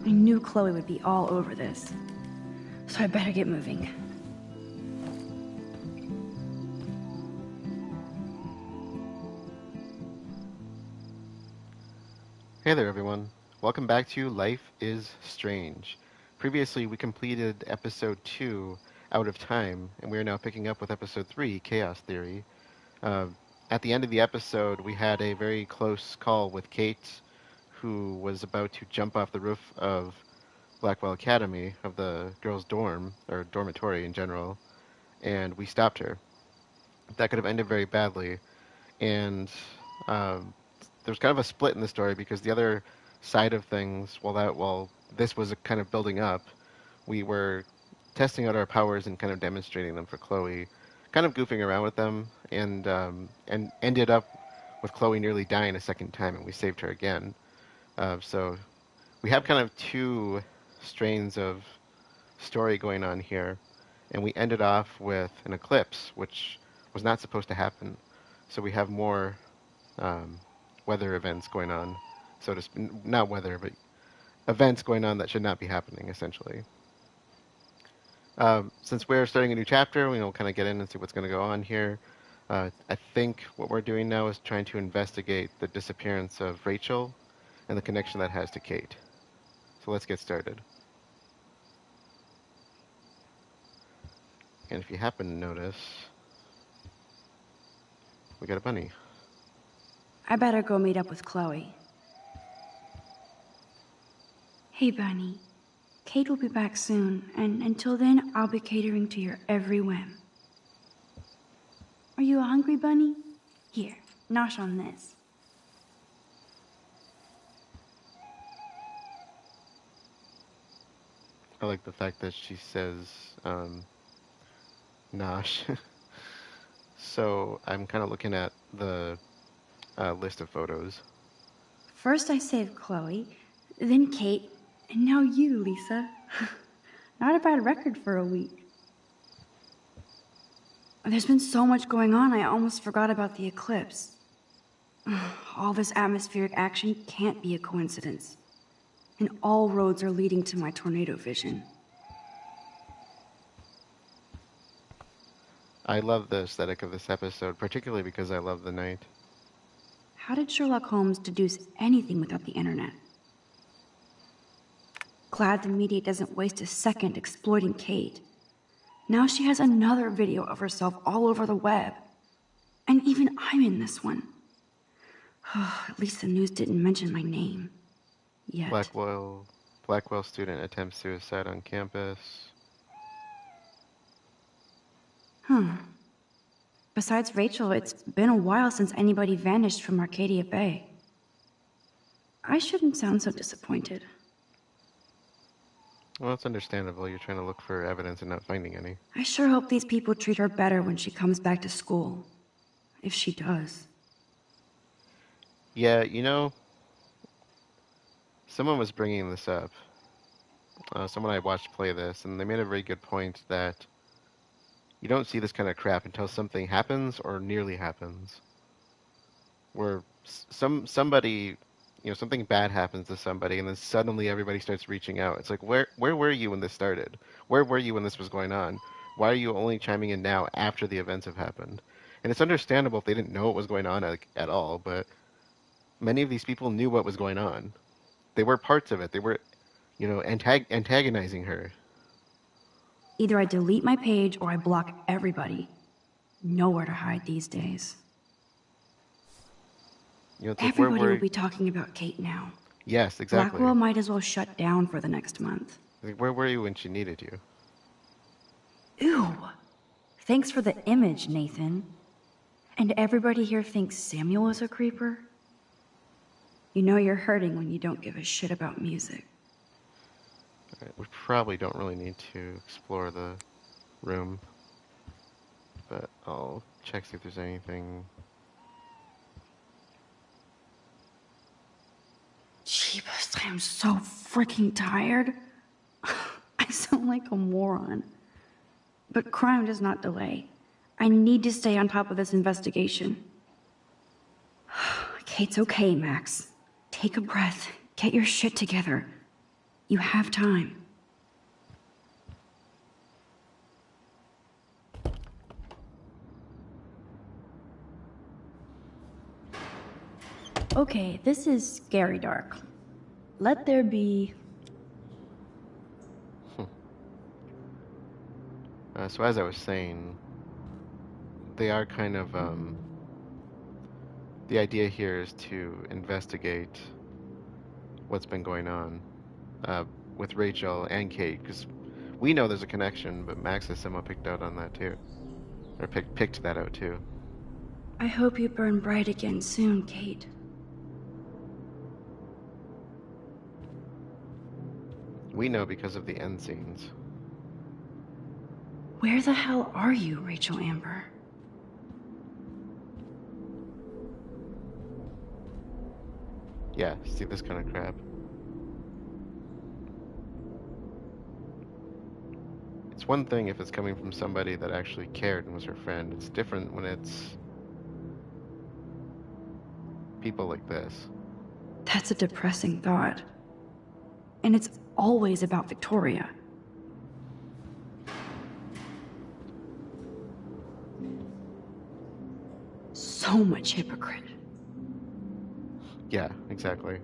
I knew Chloe would be all over this. So I better get moving. Hey there everyone, welcome back to Life is Strange. Previously we completed episode 2, Out of Time, and we are now picking up with episode 3, Chaos Theory. At the end of the episode we had a very close call with Kate, who was about to jump off the roof of Blackwell Academy, of the girls' dorm, or dormitory in general, and we stopped her. That could have ended very badly, and there's kind of a split in the story because the other side of things, while this was kind of building up, we were testing out our powers and kind of demonstrating them for Chloe, kind of goofing around with them, and ended up with Chloe nearly dying a second time, and we saved her again. So we have kind of two strains of story going on here, and we ended off with an eclipse, which was not supposed to happen. So we have more weather events going on, so to speak. Not weather, but events going on that should not be happening, essentially. Since we're starting a new chapter, we'll kind of get in and see what's going to go on here. I think what we're doing now is trying to investigate the disappearance of Rachel and the connection that has to Kate. So let's get started. And if you happen to notice, we got a bunny. I better go meet up with Chloe. Hey, Bunny. Kate will be back soon, and until then, I'll be catering to your every whim. Are you a hungry bunny? Here, nosh on this. I like the fact that she says, nosh. So I'm kind of looking at the list of photos. First I saved Chloe, then Kate, and now you, Lisa. Not a bad record for a week. There's been so much going on, I almost forgot about the eclipse. All this atmospheric action can't be a coincidence. And all roads are leading to my tornado vision. I love the aesthetic of this episode, particularly because I love the night. How did Sherlock Holmes deduce anything without the internet? Glad the media doesn't waste a second exploiting Kate. Now she has another video of herself all over the web. And even I'm in this one. At least the news didn't mention my name. Yet. Blackwell student attempts suicide on campus. Besides Rachel, it's been a while since anybody vanished from Arcadia Bay. I shouldn't sound so disappointed. Well, it's understandable. You're trying to look for evidence and not finding any. I sure hope these people treat her better when she comes back to school. If she does. Yeah, someone was bringing this up. Someone I watched play this, and they made a very good point that you don't see this kind of crap until something happens or nearly happens. Where somebody, something bad happens to somebody, and then suddenly everybody starts reaching out. It's like, where were you when this started? Where were you when this was going on? Why are you only chiming in now after the events have happened? And it's understandable if they didn't know what was going on at all, but many of these people knew what was going on. They were parts of it. They were, antagonizing her. Either I delete my page or I block everybody. Nowhere to hide these days. Everybody will be talking about Kate now. Yes, exactly. Blackwell might as well shut down for the next month. Where were you when she needed you? Ew. Thanks for the image, Nathan. And everybody here thinks Samuel is a creeper? You know you're hurting when you don't give a shit about music. Alright, we probably don't really need to explore the room. But I'll check, see if there's anything. Jeebus, I am so freaking tired. I sound like a moron. But crime does not delay. I need to stay on top of this investigation. Kate's okay, Max. Take a breath. Get your shit together. You have time. Okay, this is scary dark. Let there be... So as I was saying, they are kind of, the idea here is to investigate what's been going on with Rachel and Kate, because we know there's a connection, but Max has somehow picked out on that too. Or picked that out too. I hope you burn bright again soon, Kate. We know because of the end scenes. Where the hell are you, Rachel Amber? Yeah, see this kind of crap. It's one thing if it's coming from somebody that actually cared and was her friend. It's different when it's people like this. That's a depressing thought. And it's always about Victoria. So much hypocrite. Yeah, exactly.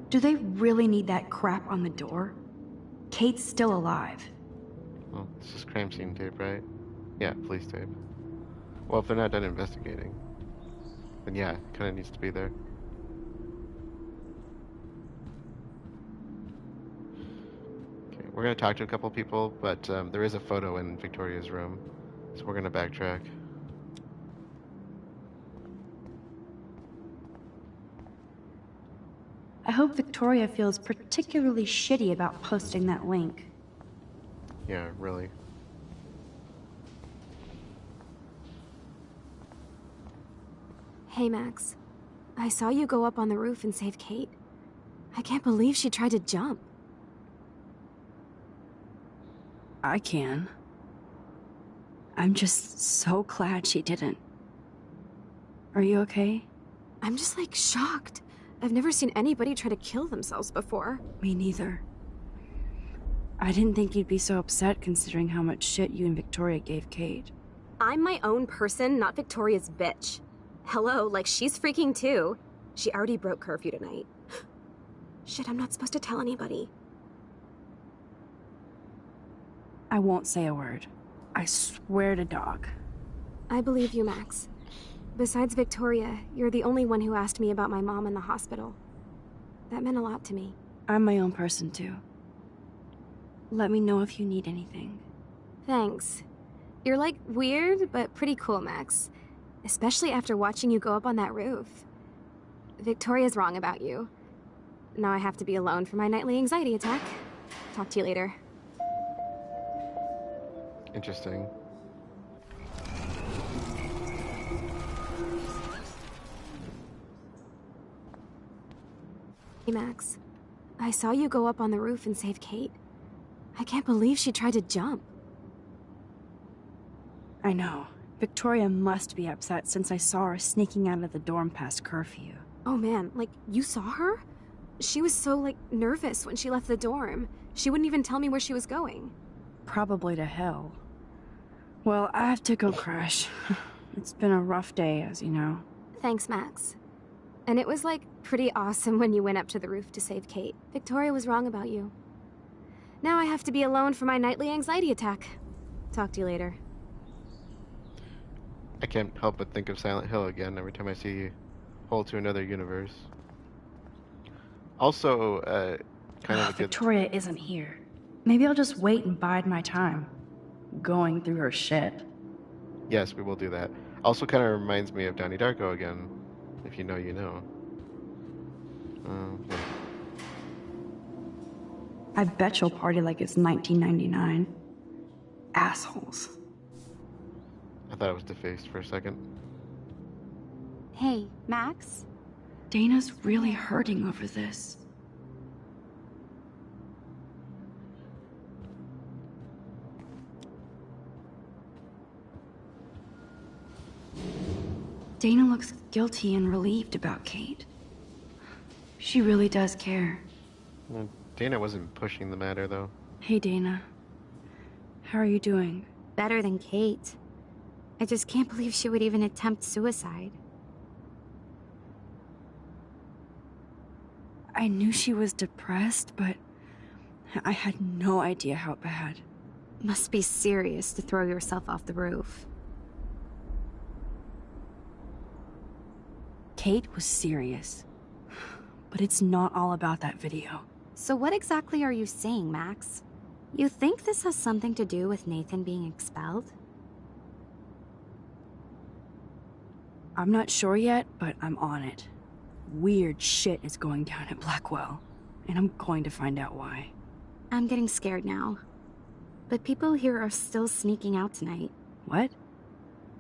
Do they really need that crap on the door? Kate's still alive. Well, this is crime scene tape, right? Yeah, police tape. Well, if they're not done investigating, then yeah, it kind of needs to be there. Okay, we're going to talk to a couple people, but there is a photo in Victoria's room, so we're going to backtrack. I hope Victoria feels particularly shitty about posting that link. Yeah, really. Hey, Max. I saw you go up on the roof and save Kate. I can't believe she tried to jump. I can. I'm just so glad she didn't. Are you okay? I'm just, like, shocked. I've never seen anybody try to kill themselves before. Me neither. I didn't think you'd be so upset considering how much shit you and Victoria gave Kate. I'm my own person, not Victoria's bitch. Hello, like, she's freaking too. She already broke curfew tonight. Shit, I'm not supposed to tell anybody. I won't say a word. I swear to dog. I believe you, Max. Besides Victoria, you're the only one who asked me about my mom in the hospital. That meant a lot to me. I'm my own person too. Let me know if you need anything. Thanks. You're, like, weird, but pretty cool, Max. Especially after watching you go up on that roof. Victoria's wrong about you. Now I have to be alone for my nightly anxiety attack. Talk to you later. Interesting. Hey, Max. I saw you go up on the roof and save Kate. I can't believe she tried to jump. I know. Victoria must be upset since I saw her sneaking out of the dorm past curfew. Oh man, like, you saw her? She was so, like, nervous when she left the dorm. She wouldn't even tell me where she was going. Probably to hell. Well, I have to go crash. It's been a rough day, as you know. Thanks, Max. And it was, like, pretty awesome when you went up to the roof to save Kate. Victoria was wrong about you. Now I have to be alone for my nightly anxiety attack. Talk to you later. I can't help but think of Silent Hill again every time I see Hole to Another Universe. Also, kind of a good... Victoria isn't here. Maybe I'll just wait and bide my time. Going through her shit. Yes, we will do that. Also kind of reminds me of Donnie Darko again. If you know, you know. Yeah. I bet you'll party like it's 1999. Assholes. I thought it was defaced for a second. Hey, Max? Dana's really hurting over this. Dana looks guilty and relieved about Kate. She really does care. Well, Dana wasn't pushing the matter, though. Hey, Dana. How are you doing? Better than Kate. I just can't believe she would even attempt suicide. I knew she was depressed, but I had no idea how bad. Must be serious to throw yourself off the roof. Kate was serious. But it's not all about that video. So what exactly are you saying, Max? You think this has something to do with Nathan being expelled? I'm not sure yet, but I'm on it. Weird shit is going down at Blackwell, and I'm going to find out why. I'm getting scared now. But people here are still sneaking out tonight. What?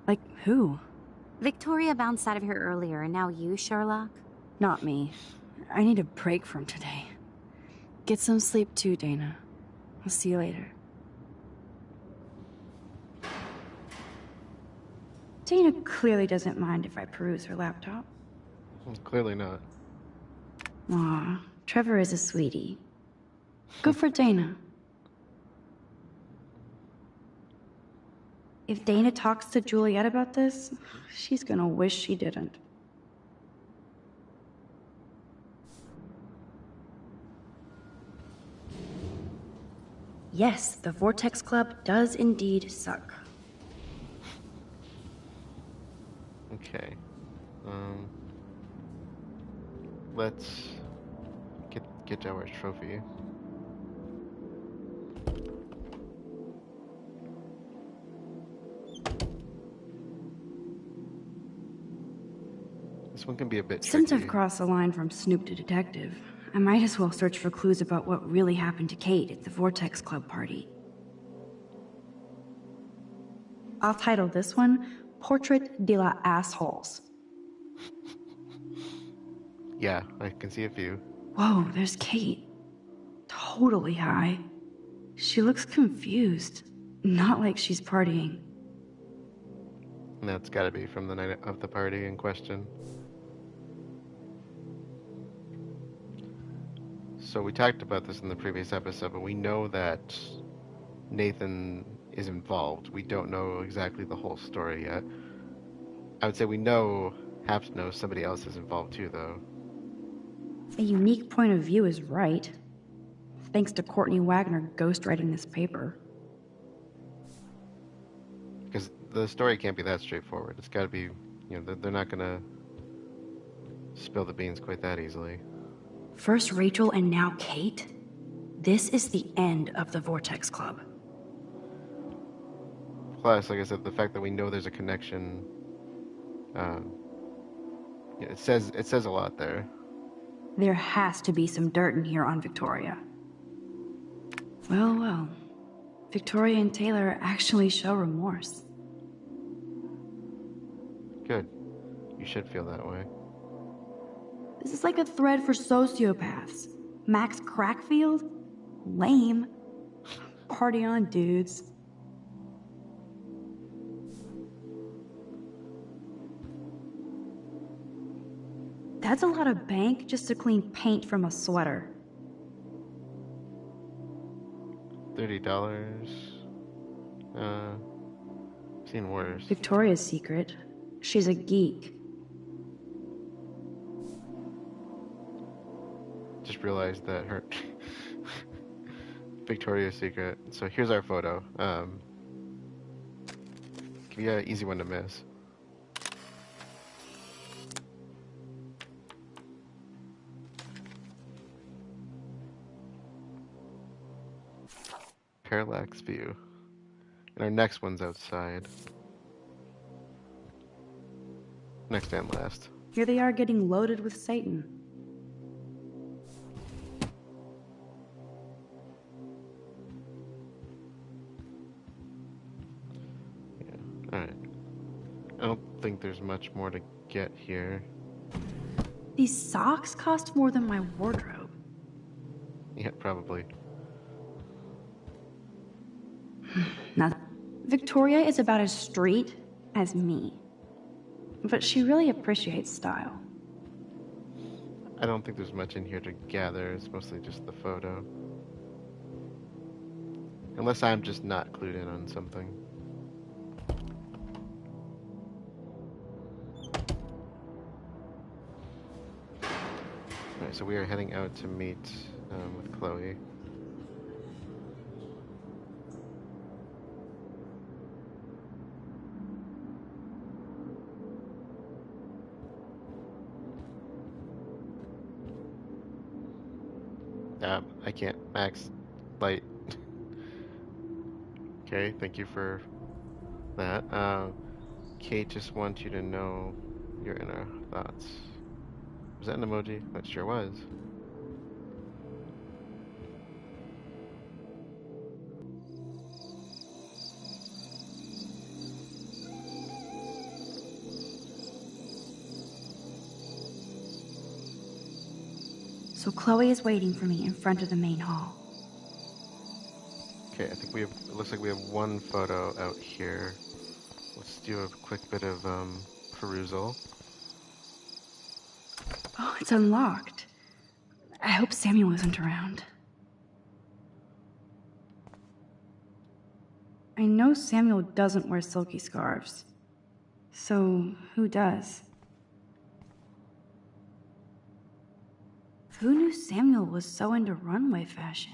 Like who? Victoria bounced out of here earlier, and now you, Sherlock? Not me. I need a break from today. Get some sleep too, Dana. I'll see you later. Dana clearly doesn't mind if I peruse her laptop. Clearly not. Aw, Trevor is a sweetie. Good for Dana. If Dana talks to Juliet about this, she's gonna wish she didn't. Yes, the Vortex Club does indeed suck. Okay. Let's get our trophy. This one can be a bit tricky. Since I've crossed the line from Snoop to detective, I might as well search for clues about what really happened to Kate at the Vortex Club party. I'll title this one, Portrait de la Assholes. Yeah, I can see a few. Whoa, there's Kate. Totally high. She looks confused. Not like she's partying. And that's gotta be from the night of the party in question. So we talked about this in the previous episode, but we know that Nathan is involved. We don't know exactly the whole story yet. I would say we have to know somebody else is involved too, though. A unique point of view is right. Thanks to Courtney Wagner ghostwriting this paper. Because the story can't be that straightforward. It's gotta be, they're not gonna spill the beans quite that easily. First Rachel and now Kate? This is the end of the Vortex Club. Plus, like I said, the fact that we know there's a connection, it says a lot there. There has to be some dirt in here on Victoria. Well. Victoria and Taylor actually show remorse. Good. You should feel that way. This is like a thread for sociopaths. Max Crackfield? Lame. Party on, dudes. That's a lot of bank just to clean paint from a sweater. $30. Seen worse. Victoria's secret. She's a geek. Just realized that her Victoria's Secret. So here's our photo. Give you an easy one to miss. Parallax view. And our next one's outside. Next and last. Here they are getting loaded with Satan. Alright. I don't think there's much more to get here. These socks cost more than my wardrobe. Yeah, probably. Now, Victoria is about as street as me. But she really appreciates style. I don't think there's much in here to gather. It's mostly just the photo. Unless I'm just not clued in on something. Alright, so we are heading out to meet with Chloe. I can't. Max, light. Okay, thank you for that. Kate just wants you to know you're in our thoughts. Was that an emoji? That sure was. So Chloe is waiting for me in front of the main hall. Okay, I think we have, it looks like we have one photo out here. Let's do a quick bit of perusal. Oh, it's unlocked. I hope Samuel isn't around. I know Samuel doesn't wear silky scarves. So, who does? Who knew Samuel was so into runway fashion?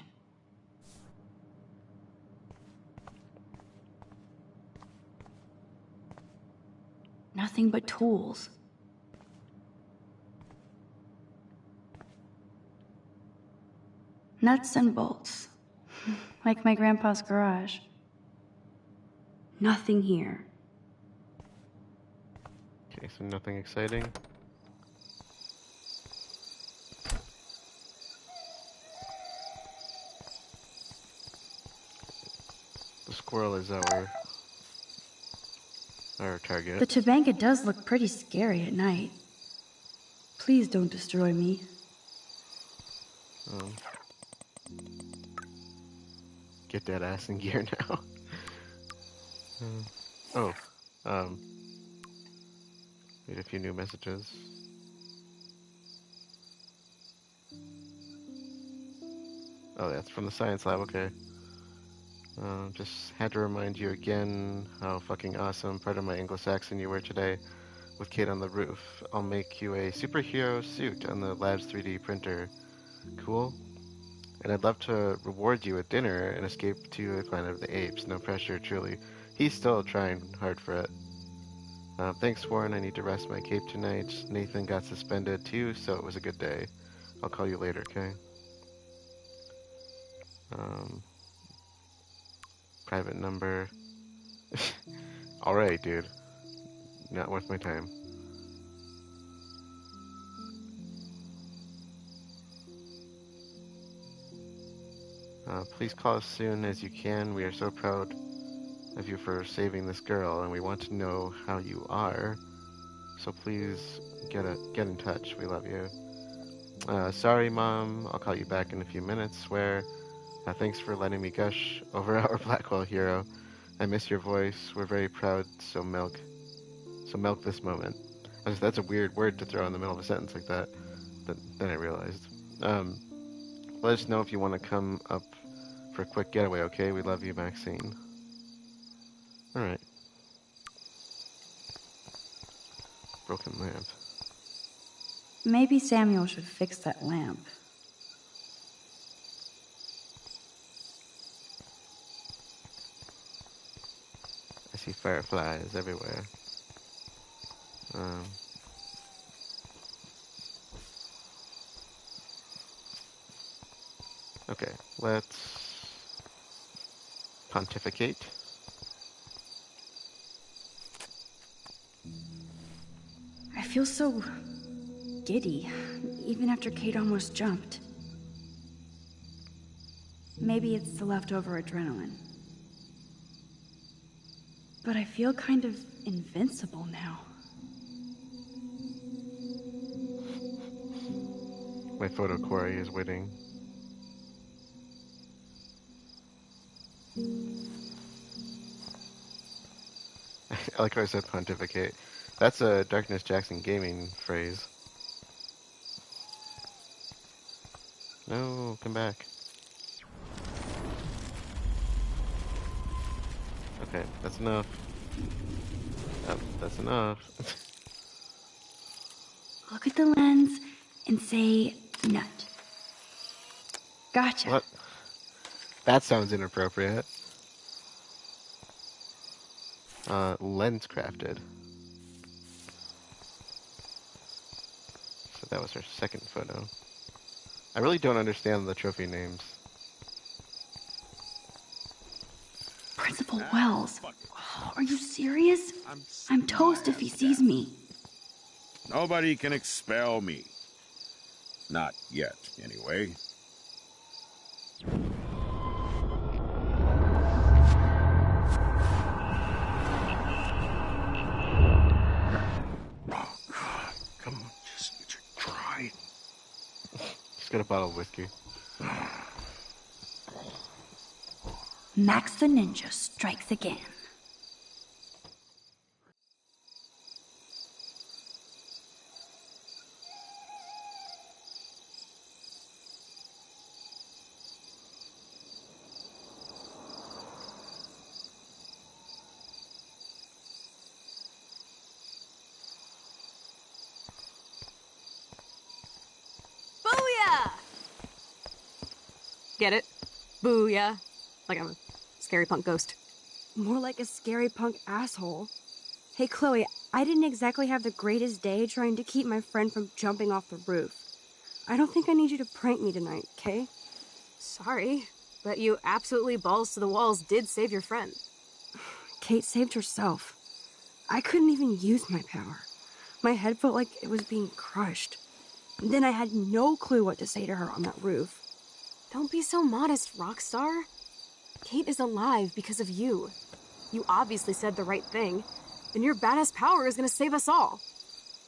Nothing but tools. Nuts and bolts. Like my grandpa's garage. Nothing here. Okay, so nothing exciting. The squirrel is our target. The Tobanga does look pretty scary at night. Please don't destroy me. Get that ass in gear now. Read a few new messages. Oh, that's from the science lab, okay. Just had to remind you again how fucking awesome part of my Anglo-Saxon you were today with Kate on the roof. I'll make you a superhero suit on the lab's 3D printer. Cool? And I'd love to reward you at dinner and escape to the Planet of the Apes. No pressure, truly. He's still trying hard for it. Thanks, Warren. I need to rest my cape tonight. Nathan got suspended too, so it was a good day. I'll call you later, okay? Private number. Alright, dude. Not worth my time. Please call as soon as you can. We are so proud of you for saving this girl, and we want to know how you are. So please get in touch. We love you. Sorry, Mom. I'll call you back in a few minutes. Swear. Thanks for letting me gush over our Blackwell hero. I miss your voice. We're very proud. So milk this moment. That's a weird word to throw in the middle of a sentence like that. But then I realized. Let us know if you want to come up for a quick getaway, okay? We love you, Maxine. Alright. Broken lamp. Maybe Samuel should fix that lamp. I see fireflies everywhere. Okay, let's pontificate. I feel so giddy, even after Kate almost jumped. Maybe it's the leftover adrenaline. But I feel kind of invincible now. My photo quarry is waiting. I like how I said pontificate. That's a Darkness Jackson gaming phrase. No, come back. Okay, that's enough. That's enough. Look at the lens and say nut. Gotcha. What? That sounds inappropriate. Lenscrafted. So that was her second photo. I really don't understand the trophy names. Principal Wells. Oh, are you serious? I'm toast if he sees me. Nobody can expel me. Not yet, anyway. Oh, God. Come on, just need to try. Just got a bottle of whiskey. Max the Ninja strikes again. Booyah! Get it? Booyah. Like I'm a scary punk ghost. More like a scary punk asshole. Hey, Chloe, I didn't exactly have the greatest day trying to keep my friend from jumping off the roof. I don't think I need you to prank me tonight, okay? Sorry, but you absolutely balls to the walls did save your friend. Kate saved herself. I couldn't even use my power. My head felt like it was being crushed. Then I had no clue what to say to her on that roof. Don't be so modest, Rockstar. Kate is alive because of you. You obviously said the right thing, and your badass power is gonna save us all.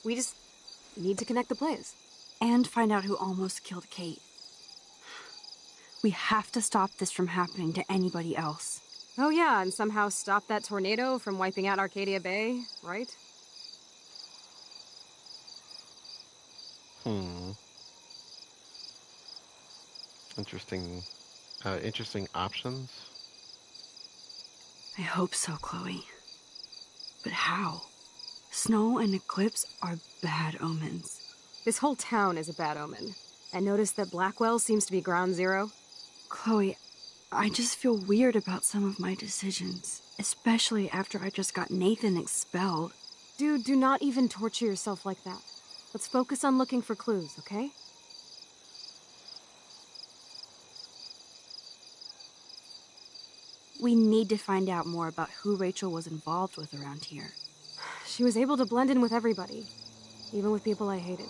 We just need to connect the plays. And find out who almost killed Kate. We have to stop this from happening to anybody else. Oh yeah, and somehow stop that tornado from wiping out Arcadia Bay, right? Interesting options. I hope so, Chloe. But how? Snow and eclipse are bad omens. This whole town is a bad omen. And notice that Blackwell seems to be ground zero. Chloe, I just feel weird about some of my decisions, especially after I just got Nathan expelled. Dude, do not even torture yourself like that. Let's focus on looking for clues, okay? We need to find out more about who Rachel was involved with around here. She was able to blend in with everybody, even with people I hated.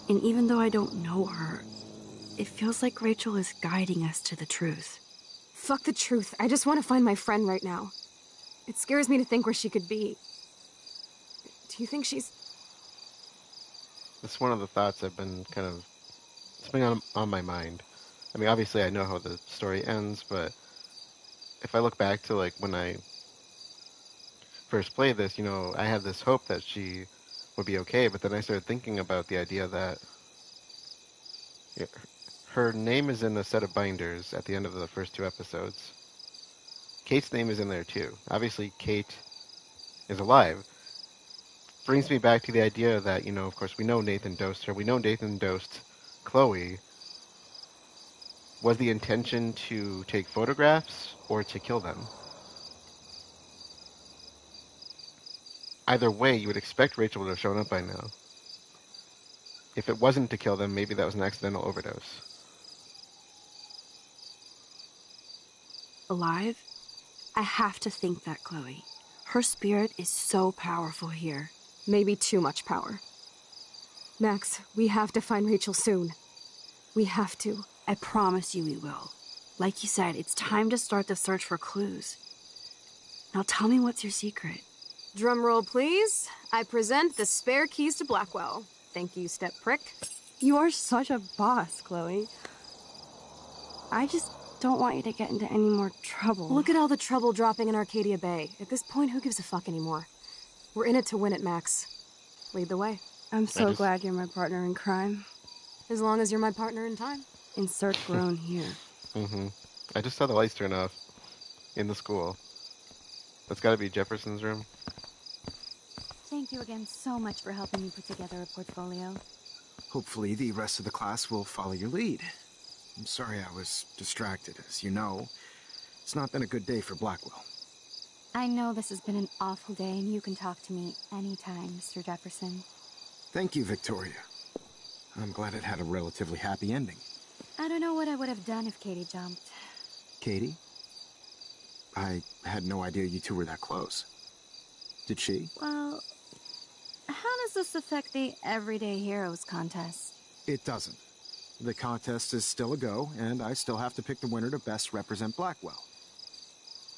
And even though I don't know her, it feels like Rachel is guiding us to the truth. Fuck the truth. I just want to find my friend right now. It scares me to think where she could be. Do you think she's... That's one of the thoughts I've been it's been on my mind. I mean, obviously I know how the story ends, but if I look back to like when I first played this, I had this hope that she would be okay, but then I started thinking about the idea that her name is in a set of binders at the end of the first 2 episodes. Kate's name is in there too. Obviously, Kate is alive. Brings me back to the idea that, of course, we know Nathan dosed her. We know Nathan dosed Chloe. Was the intention to take photographs or to kill them? Either way, you would expect Rachel to have shown up by now. If it wasn't to kill them, maybe that was an accidental overdose. Alive? I have to think that, Chloe. Her spirit is so powerful here. Maybe too much power. Max, we have to find Rachel soon. We have to. I promise you we will. Like you said, it's time to start the search for clues. Now tell me what's your secret. Drum roll, please. I present the spare keys to Blackwell. Thank you, step prick. You are such a boss, Chloe. I just don't want you to get into any more trouble. Look at all the trouble dropping in Arcadia Bay. At this point, who gives a fuck anymore? We're in it to win it, Max. Lead the way. I'm so glad you're my partner in crime. As long as you're my partner in time. Insert groan here. Mm-hmm. I just saw the lights turn off in the school. That's gotta be Jefferson's room. Thank you again so much for helping me put together a portfolio. Hopefully the rest of the class will follow your lead. I'm sorry I was distracted. As you know, it's not been a good day for Blackwell. I know this has been an awful day, and you can talk to me anytime, Mr. Jefferson. Thank you, Victoria. I'm glad it had a relatively happy ending. I don't know what I would have done if Katie jumped. Katie? I had no idea you two were that close. Did she? Well, how does this affect the Everyday Heroes contest? It doesn't. The contest is still a go, and I still have to pick the winner to best represent Blackwell.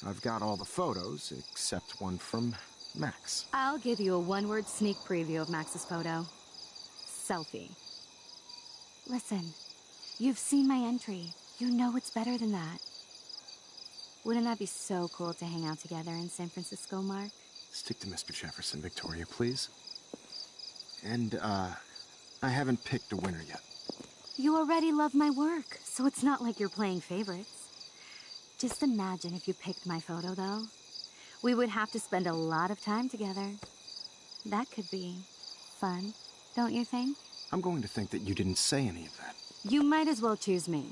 I've got all the photos, except one from Max. I'll give you a one-word sneak preview of Max's photo. Selfie. Listen, you've seen my entry. You know it's better than that. Wouldn't that be so cool to hang out together in San Francisco, Mark? Stick to Mr. Jefferson, Victoria, please. And, I haven't picked a winner yet. You already love my work, so it's not like you're playing favorites. Just imagine if you picked my photo, though. We would have to spend a lot of time together. That could be fun, don't you think? I'm going to think that you didn't say any of that. You might as well choose me.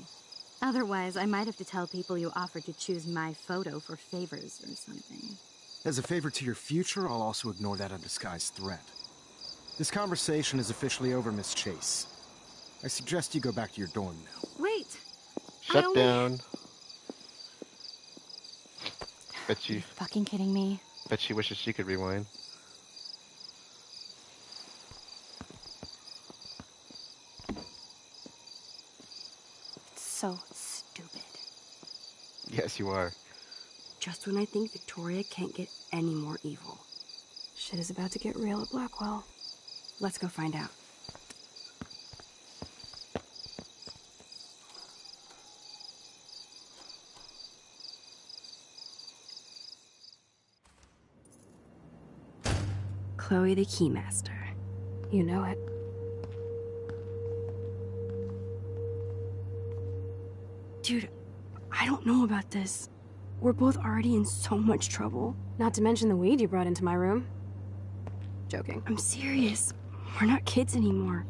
Otherwise, I might have to tell people you offered to choose my photo for favors or something. As a favor to your future, I'll also ignore that undisguised threat. This conversation is officially over, Miss Chase. I suggest you go back to your dorm now. Wait! Shut down. Bet Are you fucking kidding me? Bet she wishes she could rewind. So stupid. Yes, you are. Just when I think Victoria can't get any more evil. Shit is about to get real at Blackwell. Let's go find out. Chloe the Keymaster. You know it. Dude, I don't know about this. We're both already in so much trouble. Not to mention the weed you brought into my room. Joking. I'm serious. We're not kids anymore.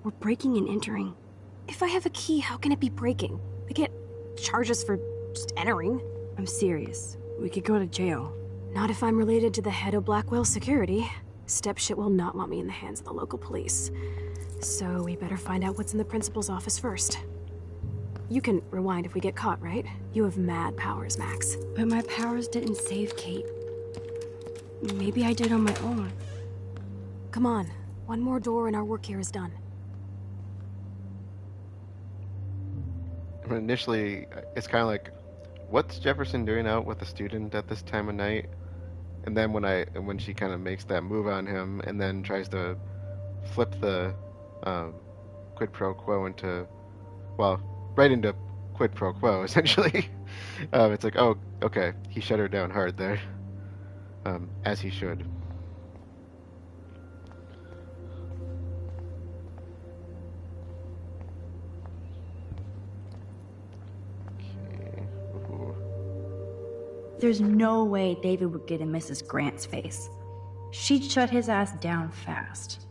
We're breaking and entering. If I have a key, how can it be breaking? They get charges for just entering. I'm serious. We could go to jail. Not if I'm related to the head of Blackwell security. Stepshit will not want me in the hands of the local police. So we better find out what's in the principal's office first. You can rewind if we get caught, right? You have mad powers, Max. But my powers didn't save Kate. Maybe I did on my own. Come on. One more door and our work here is done. Initially, it's kind of like, what's Jefferson doing out with a student at this time of night? And then when she kind of makes that move on him and then tries to flip the quid pro quo into, well, right into quid pro quo, essentially. It's like, oh, okay, he shut her down hard there, as he should. Okay. Ooh. There's no way David would get in Mrs. Grant's face. She'd shut his ass down fast.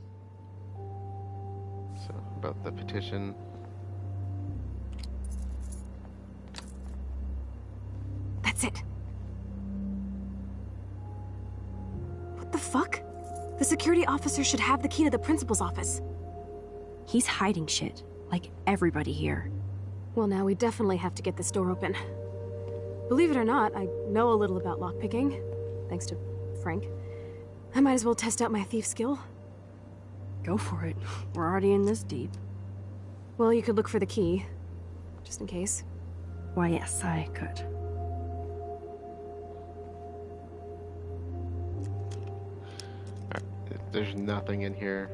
So, about the petition. That's it. What the fuck? The security officer should have the key to the principal's office. He's hiding shit, like everybody here. Well, now we definitely have to get this door open. Believe it or not, I know a little about lockpicking, thanks to Frank. I might as well test out my thief skill. Go for it. We're already in this deep. Well, you could look for the key, just in case. Why, yes, I could. There's nothing in here,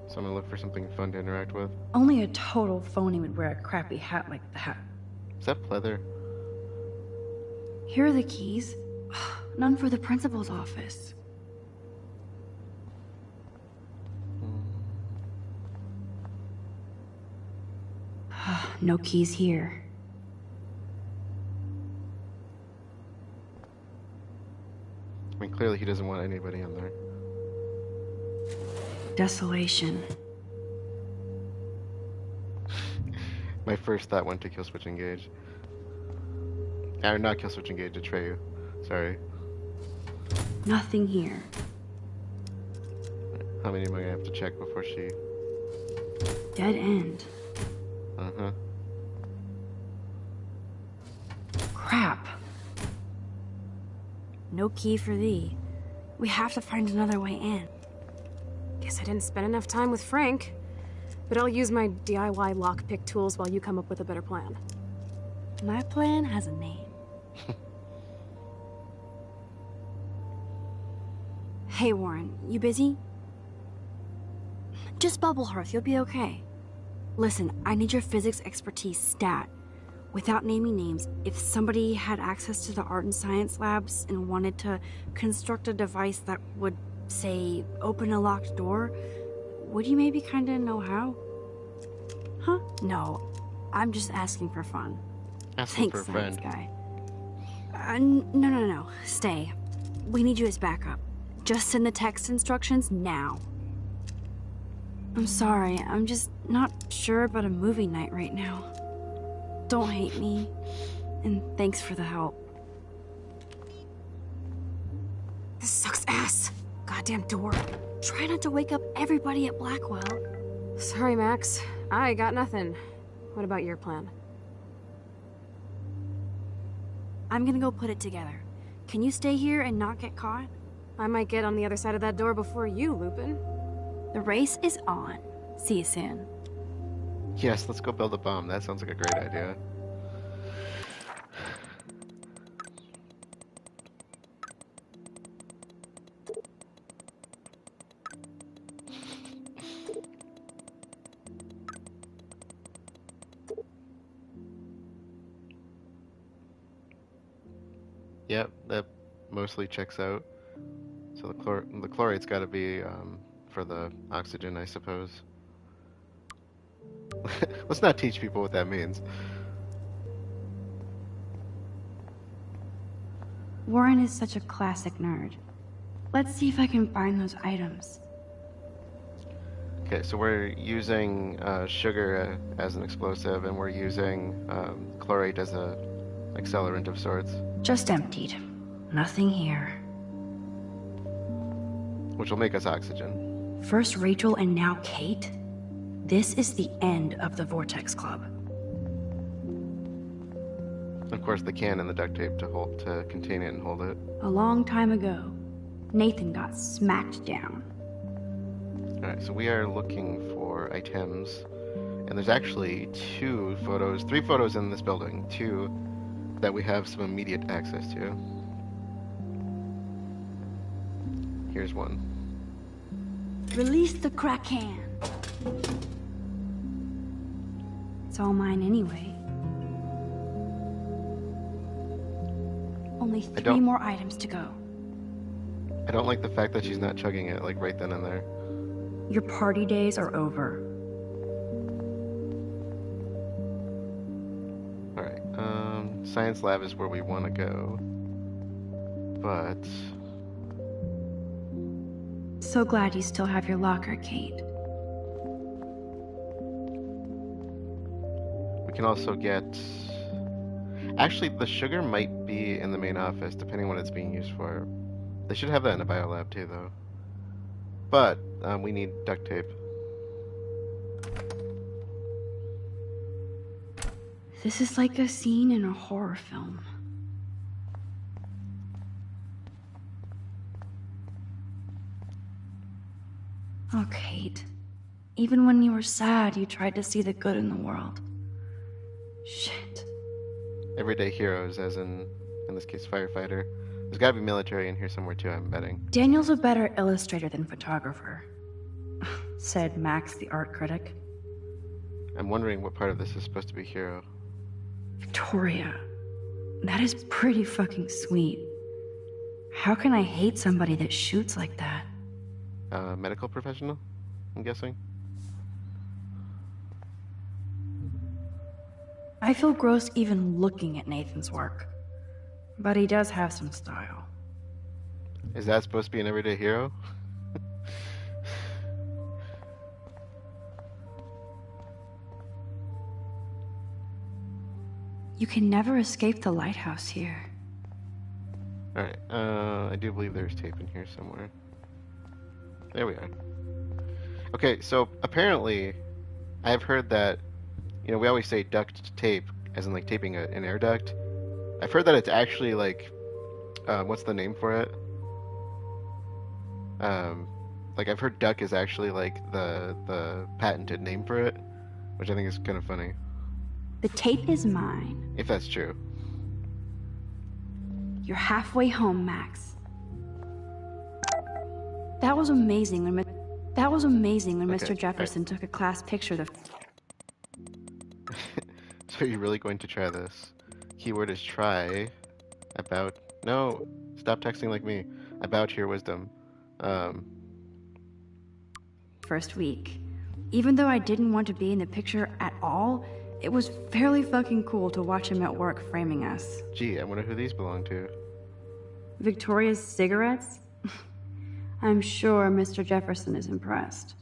so I'm gonna look for something fun to interact with. Only a total phony would wear a crappy hat like that. Is that pleather? Here are the keys. None for the principal's office. No keys here. I mean, clearly he doesn't want anybody in there. Desolation. My first thought went to kill switch engage. Or not kill switch engage, Atreyu. Sorry. Nothing here. How many am I gonna have to check before she... Dead end. Uh-huh. Crap. No key for thee. We have to find another way in. Guess I didn't spend enough time with Frank. But I'll use my DIY lockpick tools while you come up with a better plan. My plan has a name. Hey, Warren, you busy? Just bubble hearth, you'll be okay. Listen, I need your physics expertise stat. Without naming names, if somebody had access to the art and science labs and wanted to construct a device that would, say, open a locked door, would you maybe kinda know how? Huh? No, I'm just asking for fun. Asking Thanks, for a friend. science guy. No. Stay. We need you as backup. Just send the text instructions now. I'm sorry, I'm just not sure about a movie night right now. Don't hate me, and thanks for the help. This sucks ass. Goddamn door. Try not to wake up everybody at Blackwell. Sorry, Max. I got nothing. What about your plan? I'm gonna go put it together. Can you stay here and not get caught? I might get on the other side of that door before you, Lupin. The race is on. See you soon. Yes, let's go build a bomb. That sounds like a great idea. Yep, that mostly checks out. So the chlorate's got to be for the oxygen, I suppose. Let's not teach people what that means. Warren is such a classic nerd. Let's see if I can find those items. Okay, so we're using sugar as an explosive, and we're using chlorate as a accelerant of sorts. Just emptied. Nothing here. Which will make us oxygen. First Rachel and now Kate? This is the end of the Vortex Club. Of course, the can and the duct tape to contain it and hold it. A long time ago, Nathan got smacked down. Alright, so we are looking for items. And there's actually three photos in this building. Two that we have some immediate access to. Here's one. Release the Kraken. It's all mine anyway. Only 3 more items to go. I don't like the fact that she's not chugging it, like, right then and there. Your party days are over. Alright, science lab is where we want to go. But... So glad you still have your locker, Kate. We can also get... Actually, the sugar might be in the main office, depending on what it's being used for. They should have that in a biolab too, though. But, we need duct tape. This is like a scene in a horror film. Oh, Kate. Even when you were sad, you tried to see the good in the world. Shit. Everyday heroes, as in this case, firefighter. There's gotta be military in here somewhere too, I'm betting. Daniel's a better illustrator than photographer, said Max, the art critic. I'm wondering what part of this is supposed to be hero. Victoria. That is pretty fucking sweet. How can I hate somebody that shoots like that? Medical professional, I'm guessing? I feel gross even looking at Nathan's work. But he does have some style. Is that supposed to be an everyday hero? You can never escape the lighthouse here. Alright, I do believe there's tape in here somewhere. There we are. Okay, so apparently, I've heard that, you know, we always say duct tape, as in like taping an air duct. I've heard that it's actually like, what's the name for it? Like I've heard duck is actually like the patented name for it, which I think is kind of funny. The tape is mine. If that's true. You're halfway home, Max. That was amazing when Mr. Jefferson took a class picture of the... So you're really going to try this? Keyword is try. About... No! Stop texting like me. About your wisdom. First week. Even though I didn't want to be in the picture at all, it was fairly fucking cool to watch him at work framing us. Gee, I wonder who these belong to. Victoria's cigarettes? I'm sure Mr. Jefferson is impressed.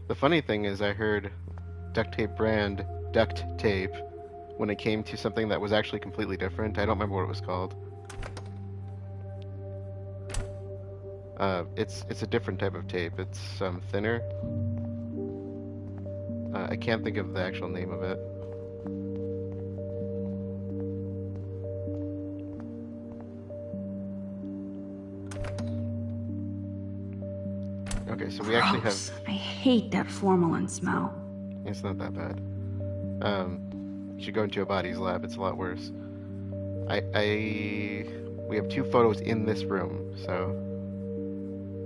The funny thing is I heard duct tape brand duct tape when it came to something that was actually completely different. I don't remember what it was called. It's a different type of tape. It's thinner. I can't think of the actual name of it. Okay, so we actually have... I hate that formalin smell. It's not that bad. You should go into a bodies lab. It's a lot worse. We have 2 photos in this room, so...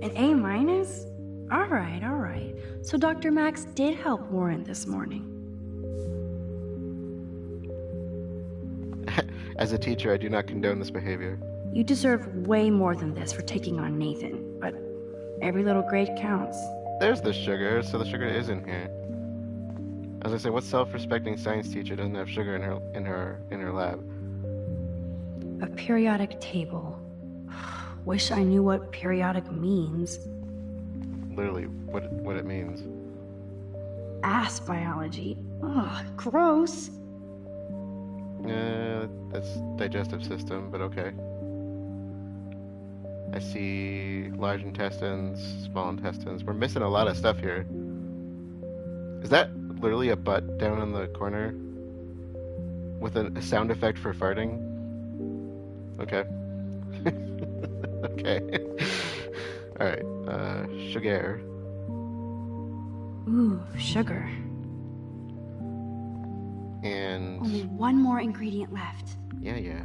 An A-? Alright. So Dr. Max did help Warren this morning. As a teacher, I do not condone this behavior. You deserve way more than this for taking on Nathan, but every little grade counts. There's the sugar, so the sugar is in here. As I say, what self-respecting science teacher doesn't have sugar in her lab? A periodic table. Wish I knew what periodic means. Literally, what it means. Ass biology. Ugh, gross. That's digestive system, but okay. I see large intestines, small intestines. We're missing a lot of stuff here. Is that literally a butt down in the corner with a sound effect for farting? Okay. Okay. Alright, sugar. Ooh, sugar. And... Only one more ingredient left. Yeah.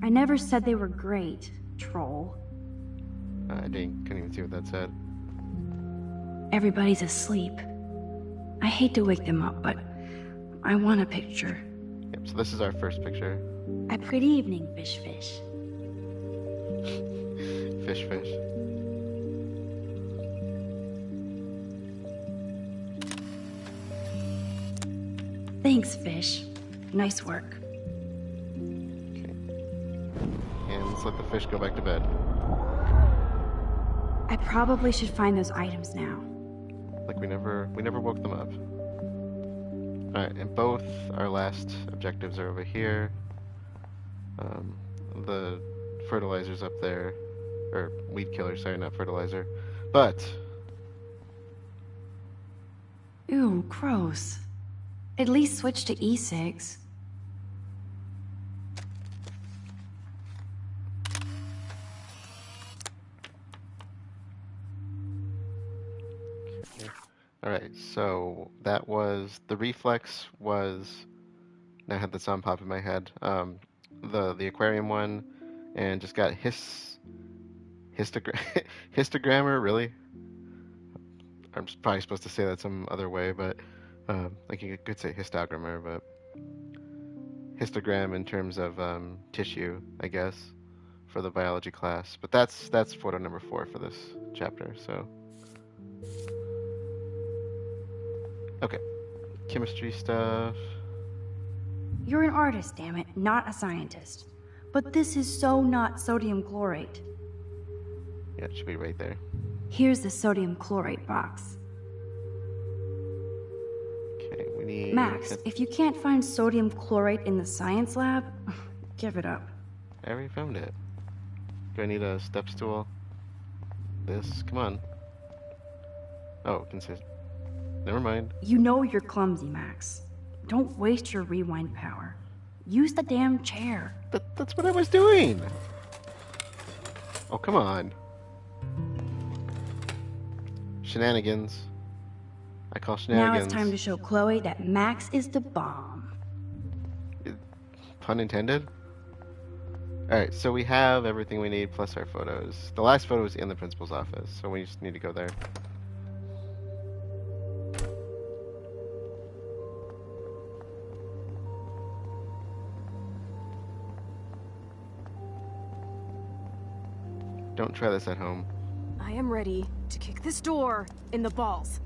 I never said they were great, troll. Couldn't even see what that said. Everybody's asleep. I hate to wake them up, but I want a picture. Yep, so this is our first picture. A pretty evening, fish. Fish. Thanks, fish. Nice work. Okay. And let's let the fish go back to bed. I probably should find those items now. Like we never woke them up. Alright, and both our last objectives are over here. The fertilizer's up there. Or weed killer, sorry, not fertilizer. But... Ew, gross. At least switch to e-cigs. Alright, so that was... The Reflex was... Now I had the sound pop in my head. The aquarium one, and just got Histogrammar, really? I'm probably supposed to say that some other way, but like you could say histogrammar, but histogram in terms of tissue, I guess, for the biology class. But that's photo number 4 for this chapter. So okay, chemistry stuff. You're an artist, damn it, not a scientist. But this is so not sodium chlorate. Yeah, it should be right there. Here's the sodium chlorate box. Okay, we need... Max, if you can't find sodium chlorate in the science lab, give it up. I already found it. Do I need a step stool? This, come on. Oh, consist. Never mind. You know you're clumsy, Max. Don't waste your rewind power. Use the damn chair. That's what I was doing! Oh, come on. Shenanigans. I call Now shenanigans. it's time to show Chloe that Max is the bomb. Pun intended? Alright, so we have everything we need plus our photos. The last photo is in the principal's office, so we just need to go there. Don't try this at home. I am ready to kick this door in the balls.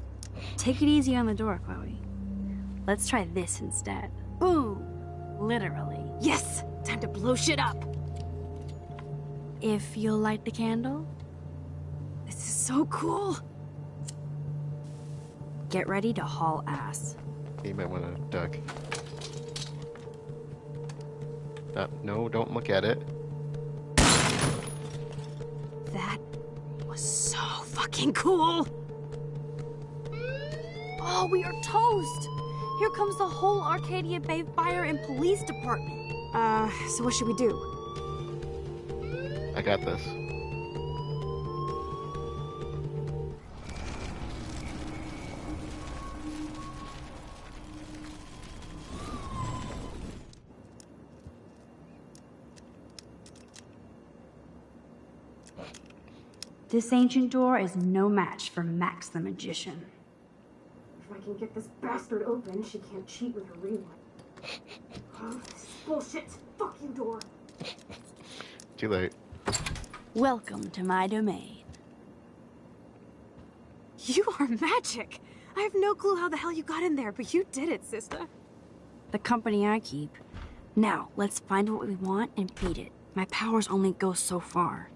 Take it easy on the door, Chloe. Let's try this instead. Boom! Literally. Yes! Time to blow shit up! If you'll light the candle, This is so cool! get ready to haul ass. You might want to duck. No, don't look at it. That was so fucking cool! Oh, we are toast! Here comes the whole Arcadia Bay Fire and Police Department. So what should we do? I got this. This ancient door is no match for Max the Magician. If I can get this bastard open, she can't cheat with her rewind. Oh, this is bullshit! Fuck you, door! Too late. Welcome to my domain. You are magic! I have no clue how the hell you got in there, but you did it, sister. The company I keep. Now, let's find what we want and beat it. My powers only go so far.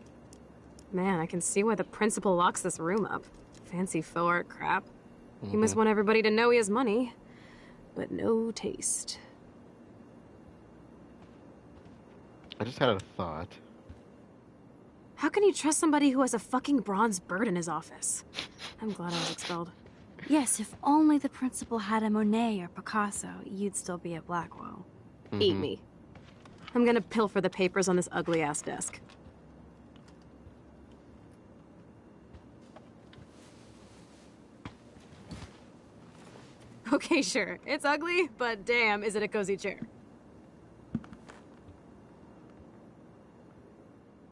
Man, I can see why the principal locks this room up. Fancy faux art crap. He must want everybody to know he has money, but no taste. I just had a thought. How can you trust somebody who has a fucking bronze bird in his office? I'm glad I was expelled. Yes, if only the principal had a Monet or Picasso, you'd still be at Blackwell. Eat me. I'm gonna pilfer the papers on this ugly-ass desk. Okay, sure. It's ugly, but damn, is it a cozy chair.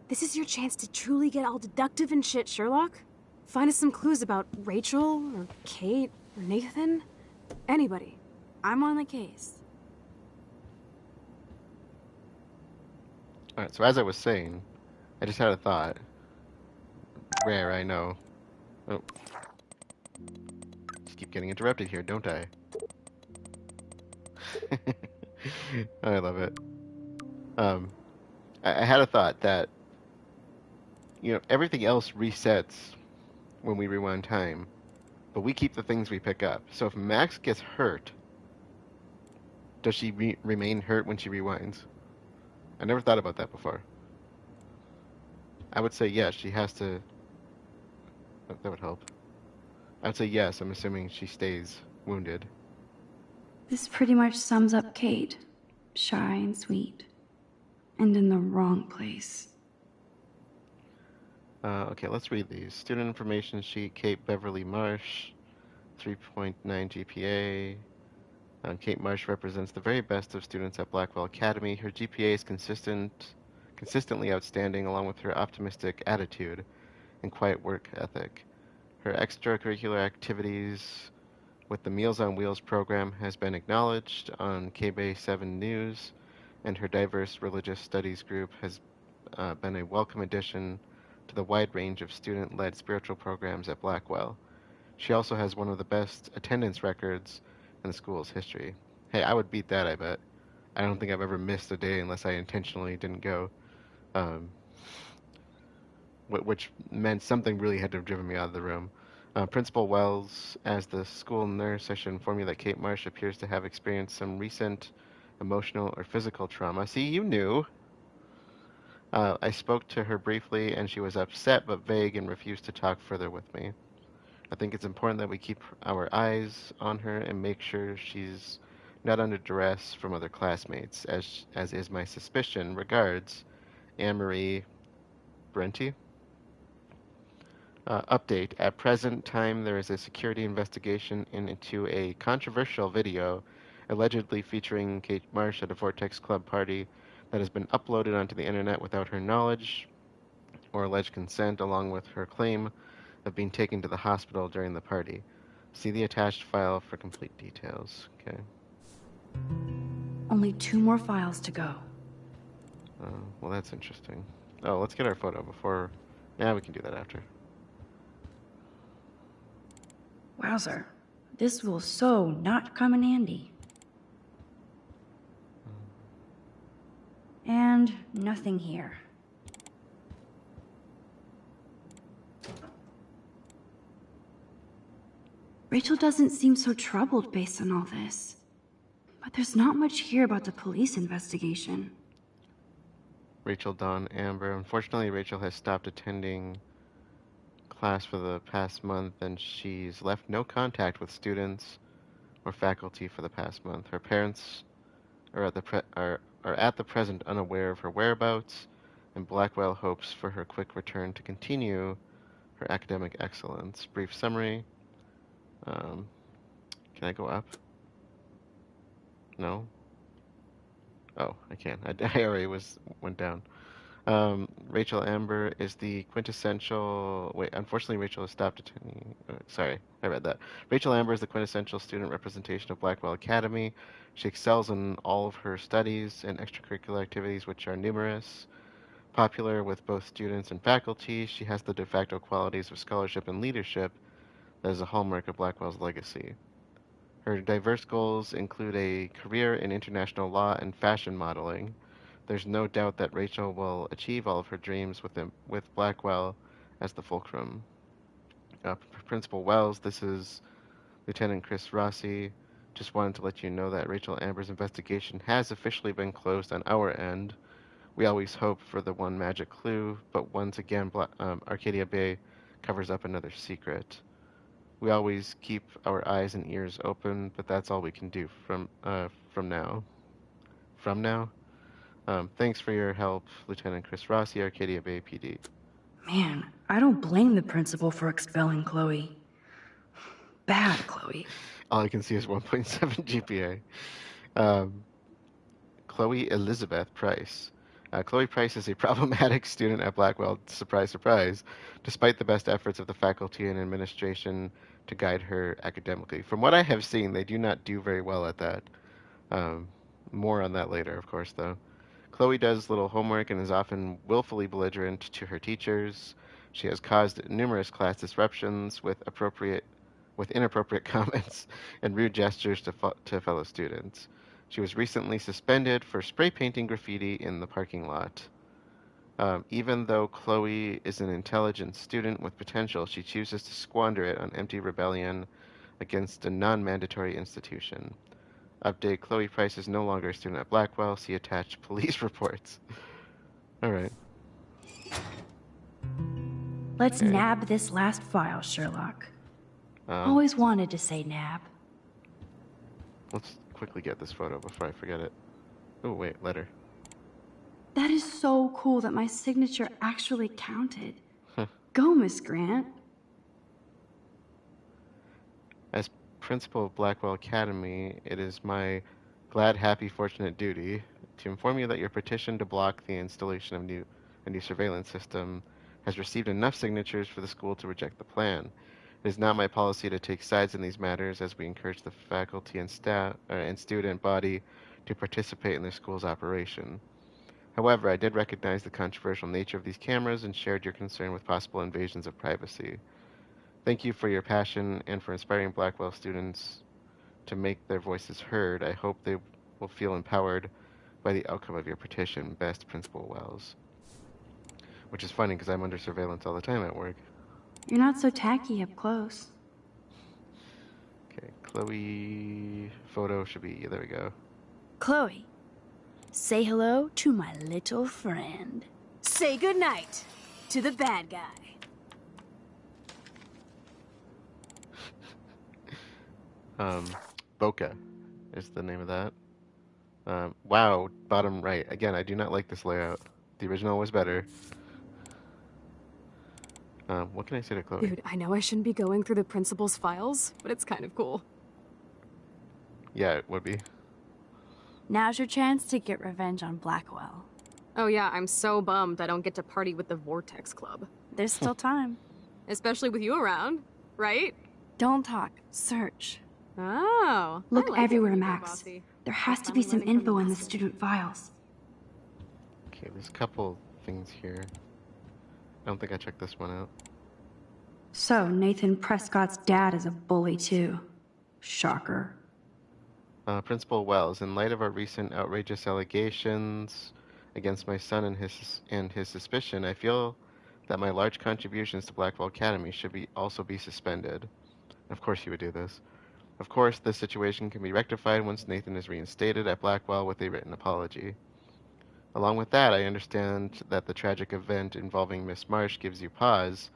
This is your chance to truly get all deductive and shit, Sherlock. Find us some clues about Rachel, or Kate, or Nathan. Anybody. I'm on the case. Alright, so as I was saying, I just had a thought. Rare, I know. Oh. Just keep getting interrupted here, don't I? I love it. I had a thought that, you know, everything else resets when we rewind time, but we keep the things we pick up. So if Max gets hurt, does she remain hurt when she rewinds? I never thought about that before. I would say yes, she has to... That would help. I would say yes, I'm assuming she stays wounded. This pretty much sums up Kate. Shy and sweet. And in the wrong place. Okay, let's read these. Student information sheet, Kate Beverly Marsh, 3.9 GPA. Kate Marsh represents the very best of students at Blackwell Academy. Her GPA is consistently outstanding, along with her optimistic attitude and quiet work ethic. Her extracurricular activities with the Meals on Wheels program has been acknowledged on KBay 7 News, and her diverse religious studies group has been a welcome addition to the wide range of student-led spiritual programs at Blackwell. She also has one of the best attendance records in the school's history. Hey, I would beat that, I bet. I don't think I've ever missed a day unless I intentionally didn't go. Um, which meant something really had to have driven me out of the room. Principal Wells, as the school nurse, I should inform you that Kate Marsh appears to have experienced some recent emotional or physical trauma. See, you knew. I spoke to her briefly, and she was upset but vague and refused to talk further with me. I think it's important that we keep our eyes on her and make sure she's not under duress from other classmates, as is my suspicion. Regards, Anne-Marie Brenti. Update. At present time, there is a security investigation into a controversial video allegedly featuring Kate Marsh at a Vortex Club party that has been uploaded onto the internet without her knowledge or alleged consent, along with her claim of being taken to the hospital during the party. See the attached file for complete details. Okay. Only 2 more files to go. Well, that's interesting. Oh, let's get our photo before... Yeah, we can do that after. Wowzer. This will so not come in handy. And nothing here. Rachel doesn't seem so troubled based on all this. But there's not much here about the police investigation. Rachel Dawn Amber. Unfortunately, Rachel has stopped attending class for the past month, and she's left no contact with students or faculty for the past month. Her parents are at the present unaware of her whereabouts, and Blackwell hopes for her quick return to continue her academic excellence. Brief summary. Can I go up? No? Oh, I can. I already went down. Rachel Amber is the quintessential... Wait, unfortunately, Rachel has stopped attending... sorry, I read that. Rachel Amber is the quintessential student representation of Blackwell Academy. She excels in all of her studies and extracurricular activities, which are numerous. Popular with both students and faculty, she has the de facto qualities of scholarship and leadership that is a hallmark of Blackwell's legacy. Her diverse goals include a career in international law and fashion modeling. There's no doubt that Rachel will achieve all of her dreams with Blackwell as the fulcrum. Principal Wells, this is Lieutenant Chris Rossi. Just wanted to let you know that Rachel Amber's investigation has officially been closed on our end. We always hope for the one magic clue, but once again, Arcadia Bay covers up another secret. We always keep our eyes and ears open, but that's all we can do from now. From now? Thanks for your help, Lieutenant Chris Rossi, Arcadia Bay PD. Man, I don't blame the principal for expelling Chloe. Bad Chloe. All I can see is 1.7 GPA. Chloe Elizabeth Price. Chloe Price is a problematic student at Blackwell, surprise, surprise, despite the best efforts of the faculty and administration to guide her academically. From what I have seen, they do not do very well at that. More on that later, of course, though. Chloe does little homework and is often willfully belligerent to her teachers. She has caused numerous class disruptions with inappropriate comments and rude gestures to fellow students. She was recently suspended for spray painting graffiti in the parking lot. Even though Chloe is an intelligent student with potential, she chooses to squander it on empty rebellion against a non-mandatory institution. Update, Chloe Price is no longer a student at Blackwell. See attached police reports. Alright. Let's Okay. nab this last file, Sherlock. Um, Always wanted to say nab. Let's quickly get this photo before I forget it. Oh, wait, letter. That is so cool that my signature actually counted. Go, Miss Grant. As principal of Blackwell Academy, it is my glad, happy, fortunate duty to inform you that your petition to block the installation of a new surveillance system has received enough signatures for the school to reject the plan. It is not my policy to take sides in these matters, as we encourage the faculty and staff and student body to participate in their school's operation. However, I did recognize the controversial nature of these cameras and shared your concern with possible invasions of privacy. Thank you for your passion and for inspiring Blackwell students to make their voices heard. I hope they will feel empowered by the outcome of your petition. Best, Principal Wells. Which is funny because I'm under surveillance all the time at work. You're not so tacky up close. Okay, Chloe photo should be, there we go. Chloe, say hello to my little friend. Say goodnight to the bad guy. Bokeh is the name of that. Wow, bottom right. Again, I do not like this layout. The original was better. What can I say to Chloe? Dude, I know I shouldn't be going through the principal's files, but it's kind of cool. Yeah, it would be. Now's your chance to get revenge on Blackwell. Oh yeah, I'm so bummed I don't get to party with the Vortex Club. There's still time. Especially with you around, right? Don't talk. Search. Oh. Look I like it everywhere, when you go Max. bossy. There has to be some Finally learning from info in the master. student files. Okay, there's a couple things here. I don't think I checked this one out. So, Nathan Prescott's dad is a bully too. Shocker. Principal Wells, in light of our recent outrageous allegations against my son and his suspicion, I feel that my large contributions to Blackwell Academy should also be suspended. Of course he would do this. Of course, this situation can be rectified once Nathan is reinstated at Blackwell with a written apology. Along with that, I understand that the tragic event involving Miss Marsh gives you pause,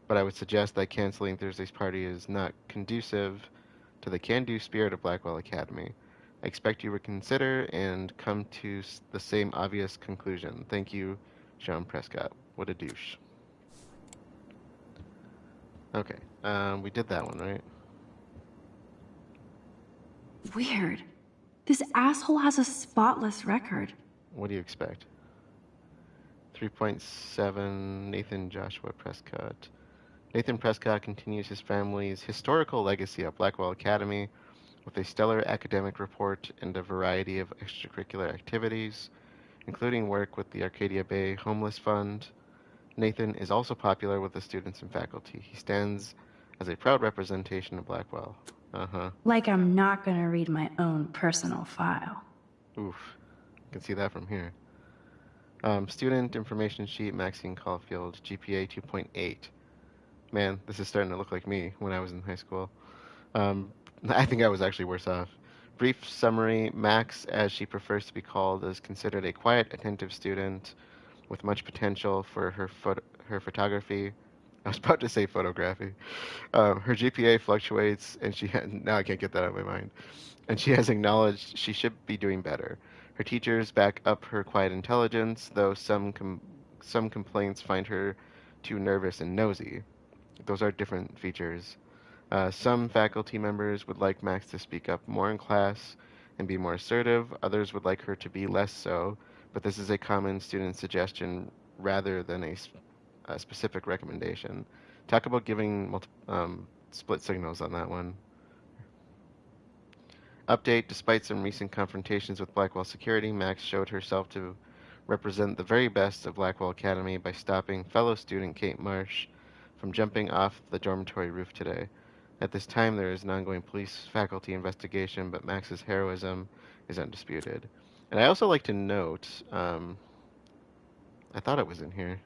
but I would suggest that canceling Thursday's party is not conducive to the can-do spirit of Blackwell Academy. I expect you to consider and come to the same obvious conclusion. Thank you, Sean Prescott. What a douche. Okay, we did that one, right? Weird. This asshole has a spotless record. What do you expect? 3.7, Nathan Joshua Prescott. Nathan Prescott continues his family's historical legacy at Blackwell Academy with a stellar academic report and a variety of extracurricular activities, including work with the Arcadia Bay Homeless Fund. Nathan is also popular with the students and faculty. He stands as a proud representation of Blackwell. Like I'm not gonna read my own personal file. Oof. You can see that from here. Student information sheet, Maxine Caulfield, GPA 2.8. Man, this is starting to look like me when I was in high school. I think I was actually worse off. Brief summary, Max, as she prefers to be called, is considered a quiet, attentive student with much potential for her photography. I was about to say photography. Her GPA fluctuates, and now I can't get that out of my mind. And she has acknowledged she should be doing better. Her teachers back up her quiet intelligence, though some complaints find her too nervous and nosy. Those are different features. Some faculty members would like Max to speak up more in class and be more assertive. Others would like her to be less so, but this is a common student suggestion rather than a specific recommendation. Talk about giving split signals on that one. Update, despite some recent confrontations with Blackwell security, Max showed herself to represent the very best of Blackwell Academy by stopping fellow student Kate Marsh from jumping off the dormitory roof today. At this time, there is an ongoing police faculty investigation, but Max's heroism is undisputed. And I also like to note, I thought it was in here.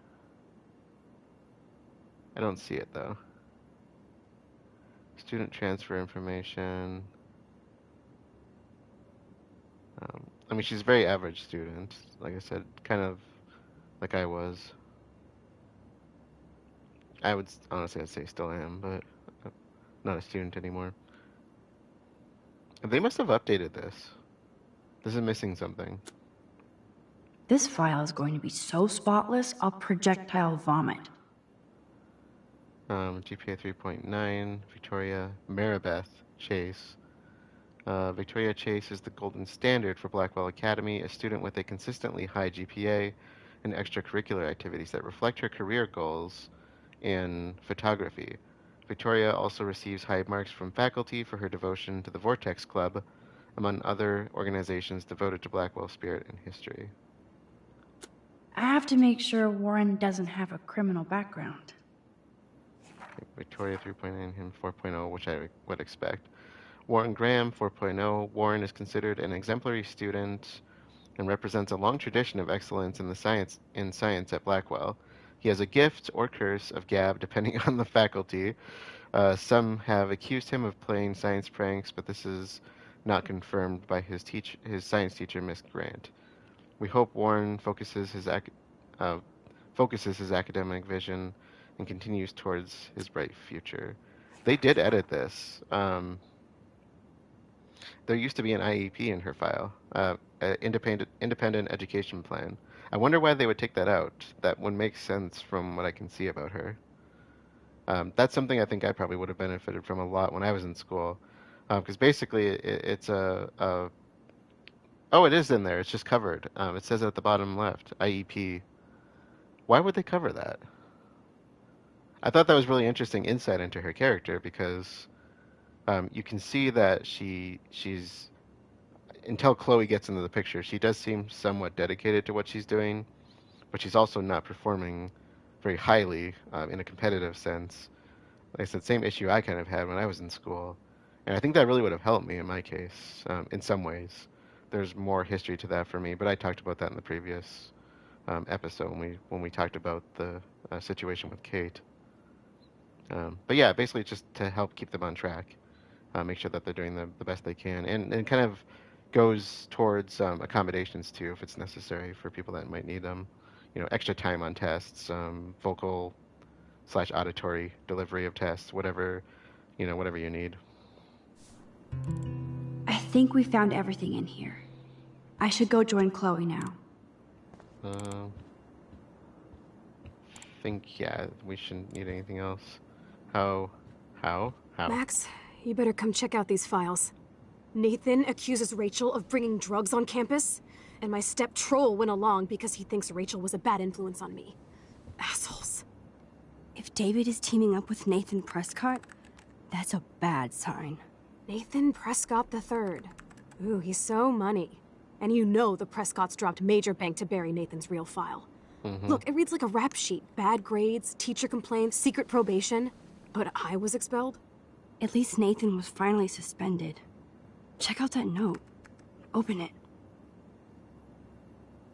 I don't see it, though. Student transfer information. I mean, she's a very average student. Like I said, kind of like I was. I would honestly, I'd say still am, but I'm not a student anymore. They must have updated this. This is missing something. This file is going to be so spotless, I'll projectile vomit. GPA 3.9, Victoria Maribeth Chase. Victoria Chase is the golden standard for Blackwell Academy, a student with a consistently high GPA and extracurricular activities that reflect her career goals in photography. Victoria also receives high marks from faculty for her devotion to the Vortex Club, among other organizations devoted to Blackwell spirit and history. I have to make sure Warren doesn't have a criminal background. Victoria 3.9, him 4.0, which I would expect. Warren Graham, 4.0. Warren is considered an exemplary student and represents a long tradition of excellence in science at Blackwell. He has a gift or curse of gab, depending on the faculty. Some have accused him of playing science pranks, but this is not confirmed by his science teacher, Miss Grant. We hope Warren focuses his academic vision and continues towards his bright future. They did edit this. There used to be an IEP in her file, independent education plan. I wonder why they would take that out. That would make sense from what I can see about her. That's something I think I probably would have benefited from a lot when I was in school, because basically it's a oh, it is in there. It's just covered. It says at the bottom left, IEP. Why would they cover that? I thought that was really interesting insight into her character because you can see that she's until Chloe gets into the picture, she does seem somewhat dedicated to what she's doing, but she's also not performing very highly in a competitive sense. Like I said, same issue I kind of had when I was in school, and I think that really would have helped me in my case in some ways. There's more history to that for me, but I talked about that in the previous episode when we talked about the situation with Kate. But yeah, basically it's just to help keep them on track, make sure that they're doing the best they can, and kind of goes towards accommodations too if it's necessary for people that might need them. You know, extra time on tests, vocal / auditory delivery of tests, whatever you need. I think we found everything in here. I should go join Chloe now. Think yeah, we shouldn't need anything else. How? Max, you better come check out these files. Nathan accuses Rachel of bringing drugs on campus, and my step troll went along because he thinks Rachel was a bad influence on me. Assholes. If David is teaming up with Nathan Prescott, that's a bad sign. Nathan Prescott III. Ooh, he's so money. And you know the Prescotts dropped major bank to bury Nathan's real file. Mm-hmm. Look, it reads like a rap sheet. Bad grades, teacher complaints, secret probation. But I was expelled? At least Nathan was finally suspended. Check out that note. Open it.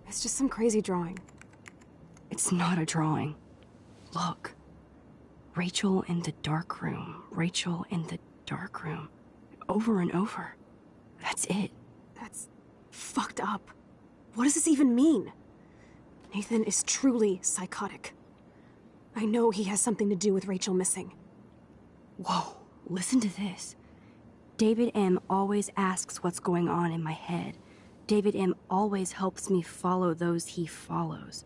It's just some crazy drawing. It's not a drawing. Look. Rachel in the dark room. Rachel in the dark room. Over and over. That's it. That's fucked up. What does this even mean? Nathan is truly psychotic. I know he has something to do with Rachel missing. Whoa, listen to this. David M. always asks what's going on in my head. David M. always helps me follow those he follows.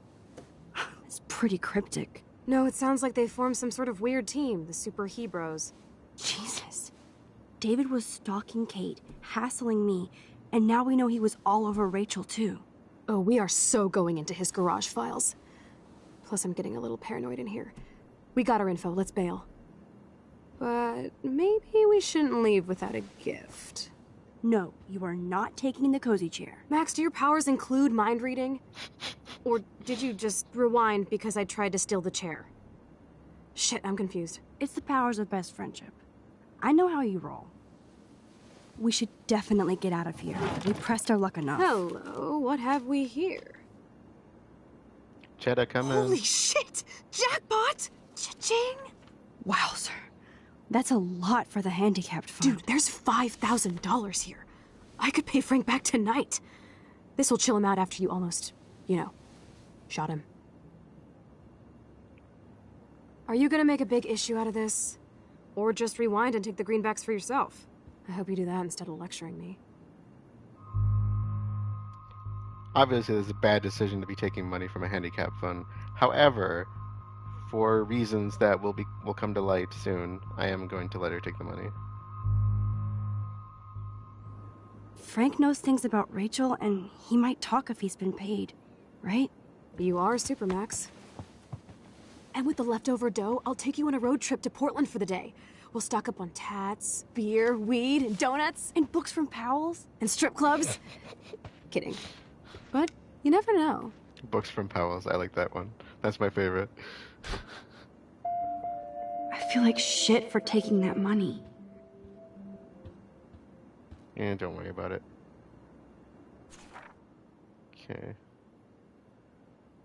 It's pretty cryptic. No, it sounds like they formed some sort of weird team, the Super Hebros. Jesus. David was stalking Kate, hassling me, and now we know he was all over Rachel too. Oh, we are so going into his garage files. Plus, I'm getting a little paranoid in here. We got our info, let's bail. But maybe we shouldn't leave without a gift. No, you are not taking the cozy chair. Max, do your powers include mind reading? Or did you just rewind because I tried to steal the chair? Shit, I'm confused. It's the powers of best friendship. I know how you roll. We should definitely get out of here. We pressed our luck enough. Hello, what have we here? Cheddar, come Holy in. shit! Jackpot! Cha-ching! Wow, sir. That's a lot for the handicapped fund. Dude, there's $5,000 here. I could pay Frank back tonight. This'll chill him out after you almost, shot him. Are you gonna make a big issue out of this? Or just rewind and take the greenbacks for yourself? I hope you do that instead of lecturing me. Obviously, it's a bad decision to be taking money from a handicap fund. However, for reasons that will come to light soon, I am going to let her take the money. Frank knows things about Rachel, and he might talk if he's been paid, right? You are Supermax. And with the leftover dough, I'll take you on a road trip to Portland for the day. We'll stock up on tats, beer, weed, and donuts. And books from Powell's? And strip clubs. Kidding. But you never know. Books from Powell's, I like that one. That's my favorite. I feel like shit for taking that money. And don't worry about it. Okay.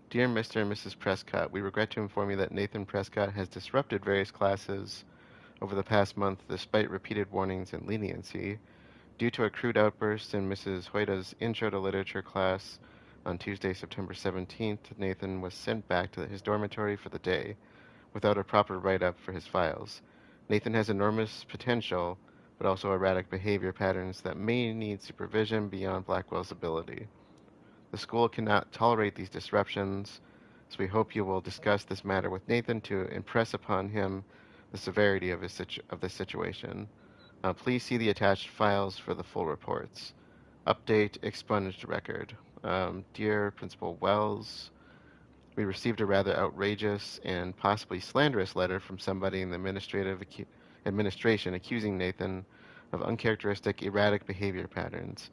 Dear Mr. and Mrs. Prescott, we regret to inform you that Nathan Prescott has disrupted various classes over the past month despite repeated warnings and leniency. Due to a crude outburst in Mrs. Hoyta's Intro to Literature class on Tuesday, September 17th, Nathan was sent back to his dormitory for the day without a proper write-up for his files. Nathan has enormous potential, but also erratic behavior patterns that may need supervision beyond Blackwell's ability. The school cannot tolerate these disruptions, so we hope you will discuss this matter with Nathan to impress upon him the severity of the situation. Please see the attached files for the full reports. Update expunged record. Dear Principal Wells, we received a rather outrageous and possibly slanderous letter from somebody in the administration accusing Nathan of uncharacteristic, erratic behavior patterns.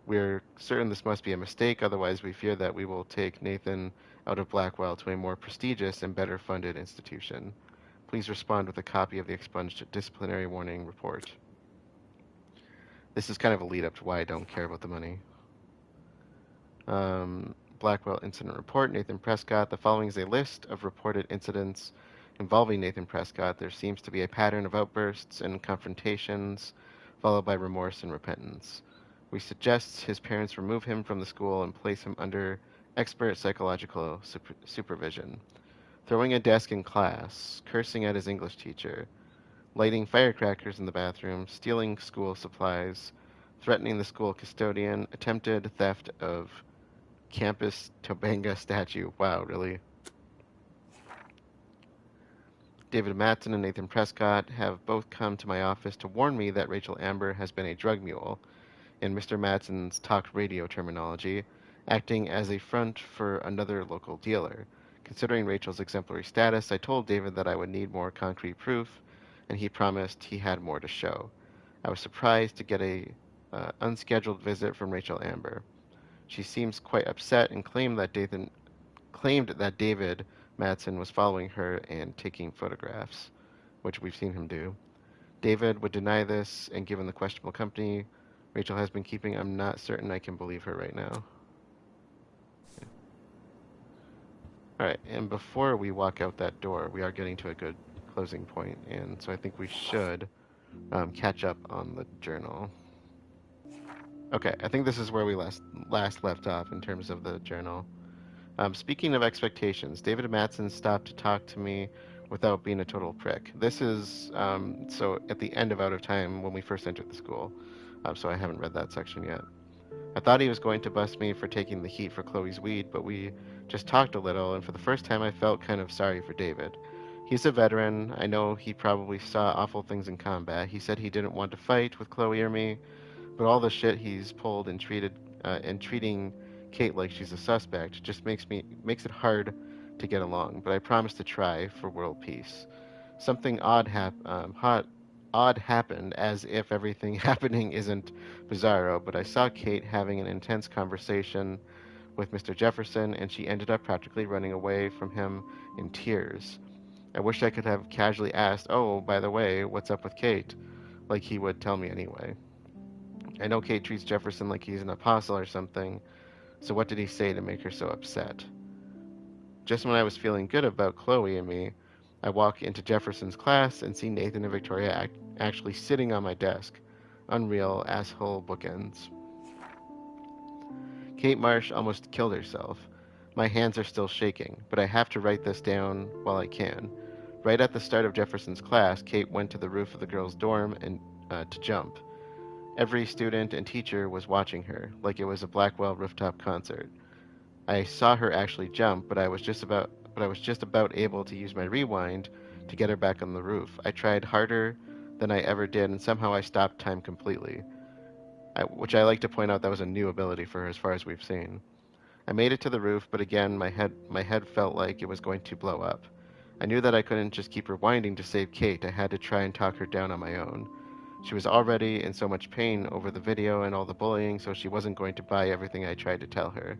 We're certain this must be a mistake, otherwise we fear that we will take Nathan out of Blackwell to a more prestigious and better funded institution. Please respond with a copy of the expunged disciplinary warning report. This is kind of a lead up to why I don't care about the money. Blackwell Incident Report, Nathan Prescott. The following is a list of reported incidents involving Nathan Prescott. There seems to be a pattern of outbursts and confrontations, followed by remorse and repentance. We suggest his parents remove him from the school and place him under expert psychological supervision. Throwing a desk in class, cursing at his English teacher, lighting firecrackers in the bathroom, stealing school supplies, threatening the school custodian, attempted theft of campus Tobanga statue. Wow, really? David Mattson and Nathan Prescott have both come to my office to warn me that Rachel Amber has been a drug mule, in Mr. Mattson's talk radio terminology, acting as a front for another local dealer. Considering Rachel's exemplary status, I told David that I would need more concrete proof, and he promised he had more to show. I was surprised to get a unscheduled visit from Rachel Amber. She seems quite upset and claimed that David Mattson was following her and taking photographs, which we've seen him do. David would deny this, and given the questionable company Rachel has been keeping, I'm not certain I can believe her right now. Alright, and before we walk out that door, we are getting to a good closing point, and so I think we should catch up on the journal. Okay, I think this is where we last left off in terms of the journal. Speaking of expectations, David Mattson stopped to talk to me without being a total prick. This is, so at the end of Out of Time when we first entered the school, so I haven't read that section yet. I thought he was going to bust me for taking the heat for Chloe's weed, but we just talked a little, and for the first time I felt kind of sorry for David. He's a veteran. I know he probably saw awful things in combat. He said he didn't want to fight with Chloe or me, but all the shit he's pulled and treating Kate like she's a suspect just makes it hard to get along. But I promise to try for world peace. Something odd happened, as if everything happening isn't bizarro. But I saw Kate having an intense conversation with Mr. Jefferson, and she ended up practically running away from him in tears. I wish I could have casually asked, "Oh, by the way, what's up with Kate?" like he would tell me anyway. I know Kate treats Jefferson like he's an apostle or something, so what did he say to make her so upset? Just when I was feeling good about Chloe and me, I walk into Jefferson's class and see Nathan and Victoria actually sitting on my desk. Unreal asshole bookends. Kate Marsh almost killed herself. My hands are still shaking, but I have to write this down while I can. Right at the start of Jefferson's class, Kate went to the roof of the girls' dorm and to jump. Every student and teacher was watching her, like it was a Blackwell rooftop concert. I saw her actually jump, but I was just about able to use my rewind to get her back on the roof. I tried harder than I ever did, and somehow I stopped time completely. Which I like to point out that was a new ability for her as far as we've seen. I made it to the roof, but again, my head felt like it was going to blow up. I knew that I couldn't just keep rewinding to save Kate. I had to try and talk her down on my own. She was already in so much pain over the video and all the bullying, so she wasn't going to buy everything I tried to tell her.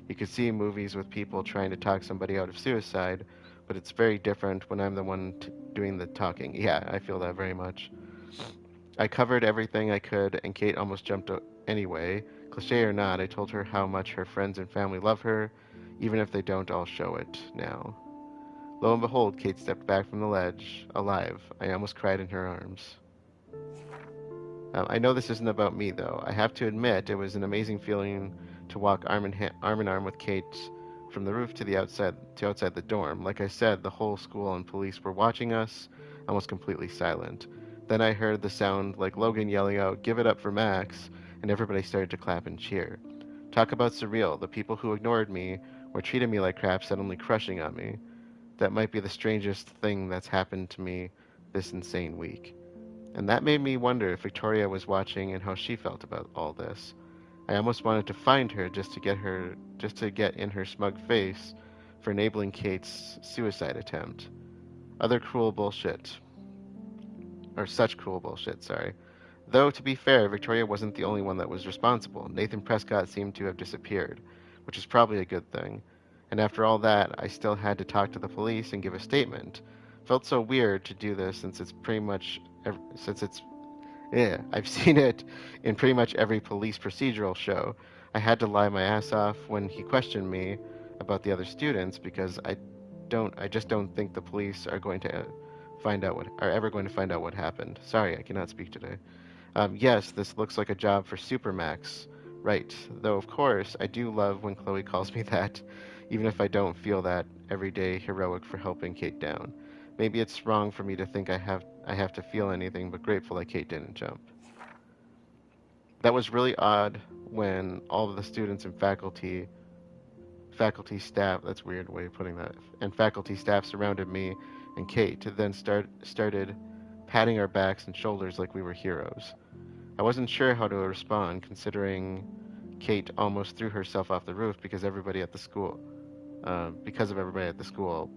You could see movies with people trying to talk somebody out of suicide, but it's very different when I'm the one doing the talking. Yeah, I feel that very much. I covered everything I could, and Kate almost jumped anyway. Cliché or not, I told her how much her friends and family love her, even if they don't all show it now. Lo and behold, Kate stepped back from the ledge, alive. I almost cried in her arms. I know this isn't about me, though. I have to admit, it was an amazing feeling to walk arm in arm with Kate from the roof to outside the dorm. Like I said, the whole school and police were watching us, almost completely silent. Then I heard the sound like Logan yelling out, "Give it up for Max," and everybody started to clap and cheer. Talk about surreal. The people who ignored me or treated me like crap suddenly crushing on me. That might be the strangest thing that's happened to me this insane week. And that made me wonder if Victoria was watching and how she felt about all this. I almost wanted to find her just to get in her smug face for enabling Kate's suicide attempt. Other cruel bullshit. Or such cruel bullshit, sorry. Though, to be fair, Victoria wasn't the only one that was responsible. Nathan Prescott seemed to have disappeared, which is probably a good thing. And after all that, I still had to talk to the police and give a statement. Felt so weird to do this since it's pretty much since it's yeah, I've seen it in pretty much every police procedural show. I had to lie my ass off when he questioned me about the other students because I just don't think the police are going to are ever going to find out what happened. Sorry, I cannot speak today. Yes, this looks like a job for Supermax. Right. Though, of course, I do love when Chloe calls me that, even if I don't feel that everyday heroic for helping Kate down. Maybe it's wrong for me to think I have to feel anything but grateful that Kate didn't jump. That was really odd when all of the students and faculty staff, that's a weird way of putting that, and faculty staff surrounded me and Kate, then started patting our backs and shoulders like we were heroes. I wasn't sure how to respond, considering Kate almost threw herself off the roof because of everybody at the school.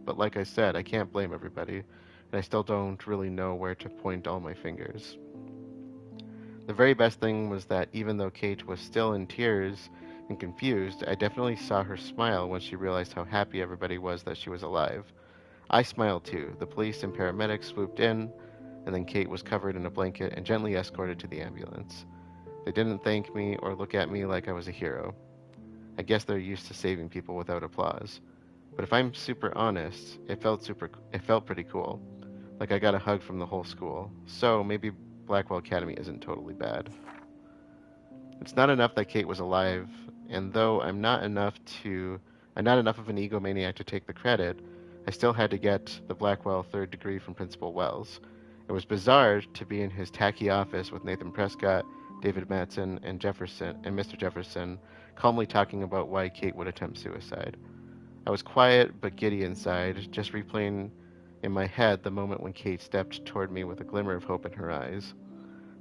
But like I said, I can't blame everybody, and I still don't really know where to point all my fingers. The very best thing was that even though Kate was still in tears and confused, I definitely saw her smile when she realized how happy everybody was that she was alive. I smiled too. The police and paramedics swooped in, and then Kate was covered in a blanket and gently escorted to the ambulance. They didn't thank me or look at me like I was a hero. I guess they're used to saving people without applause. But if I'm super honest, it felt pretty cool. Like I got a hug from the whole school. So maybe Blackwell Academy isn't totally bad. It's not enough that Kate was alive, and though I'm not enough of an egomaniac to take the credit, I still had to get the Blackwell third degree from Principal Wells. It was bizarre to be in his tacky office with Nathan Prescott, David Matson, and Mr. Jefferson, calmly talking about why Kate would attempt suicide. I was quiet but giddy inside, just replaying in my head the moment when Kate stepped toward me with a glimmer of hope in her eyes.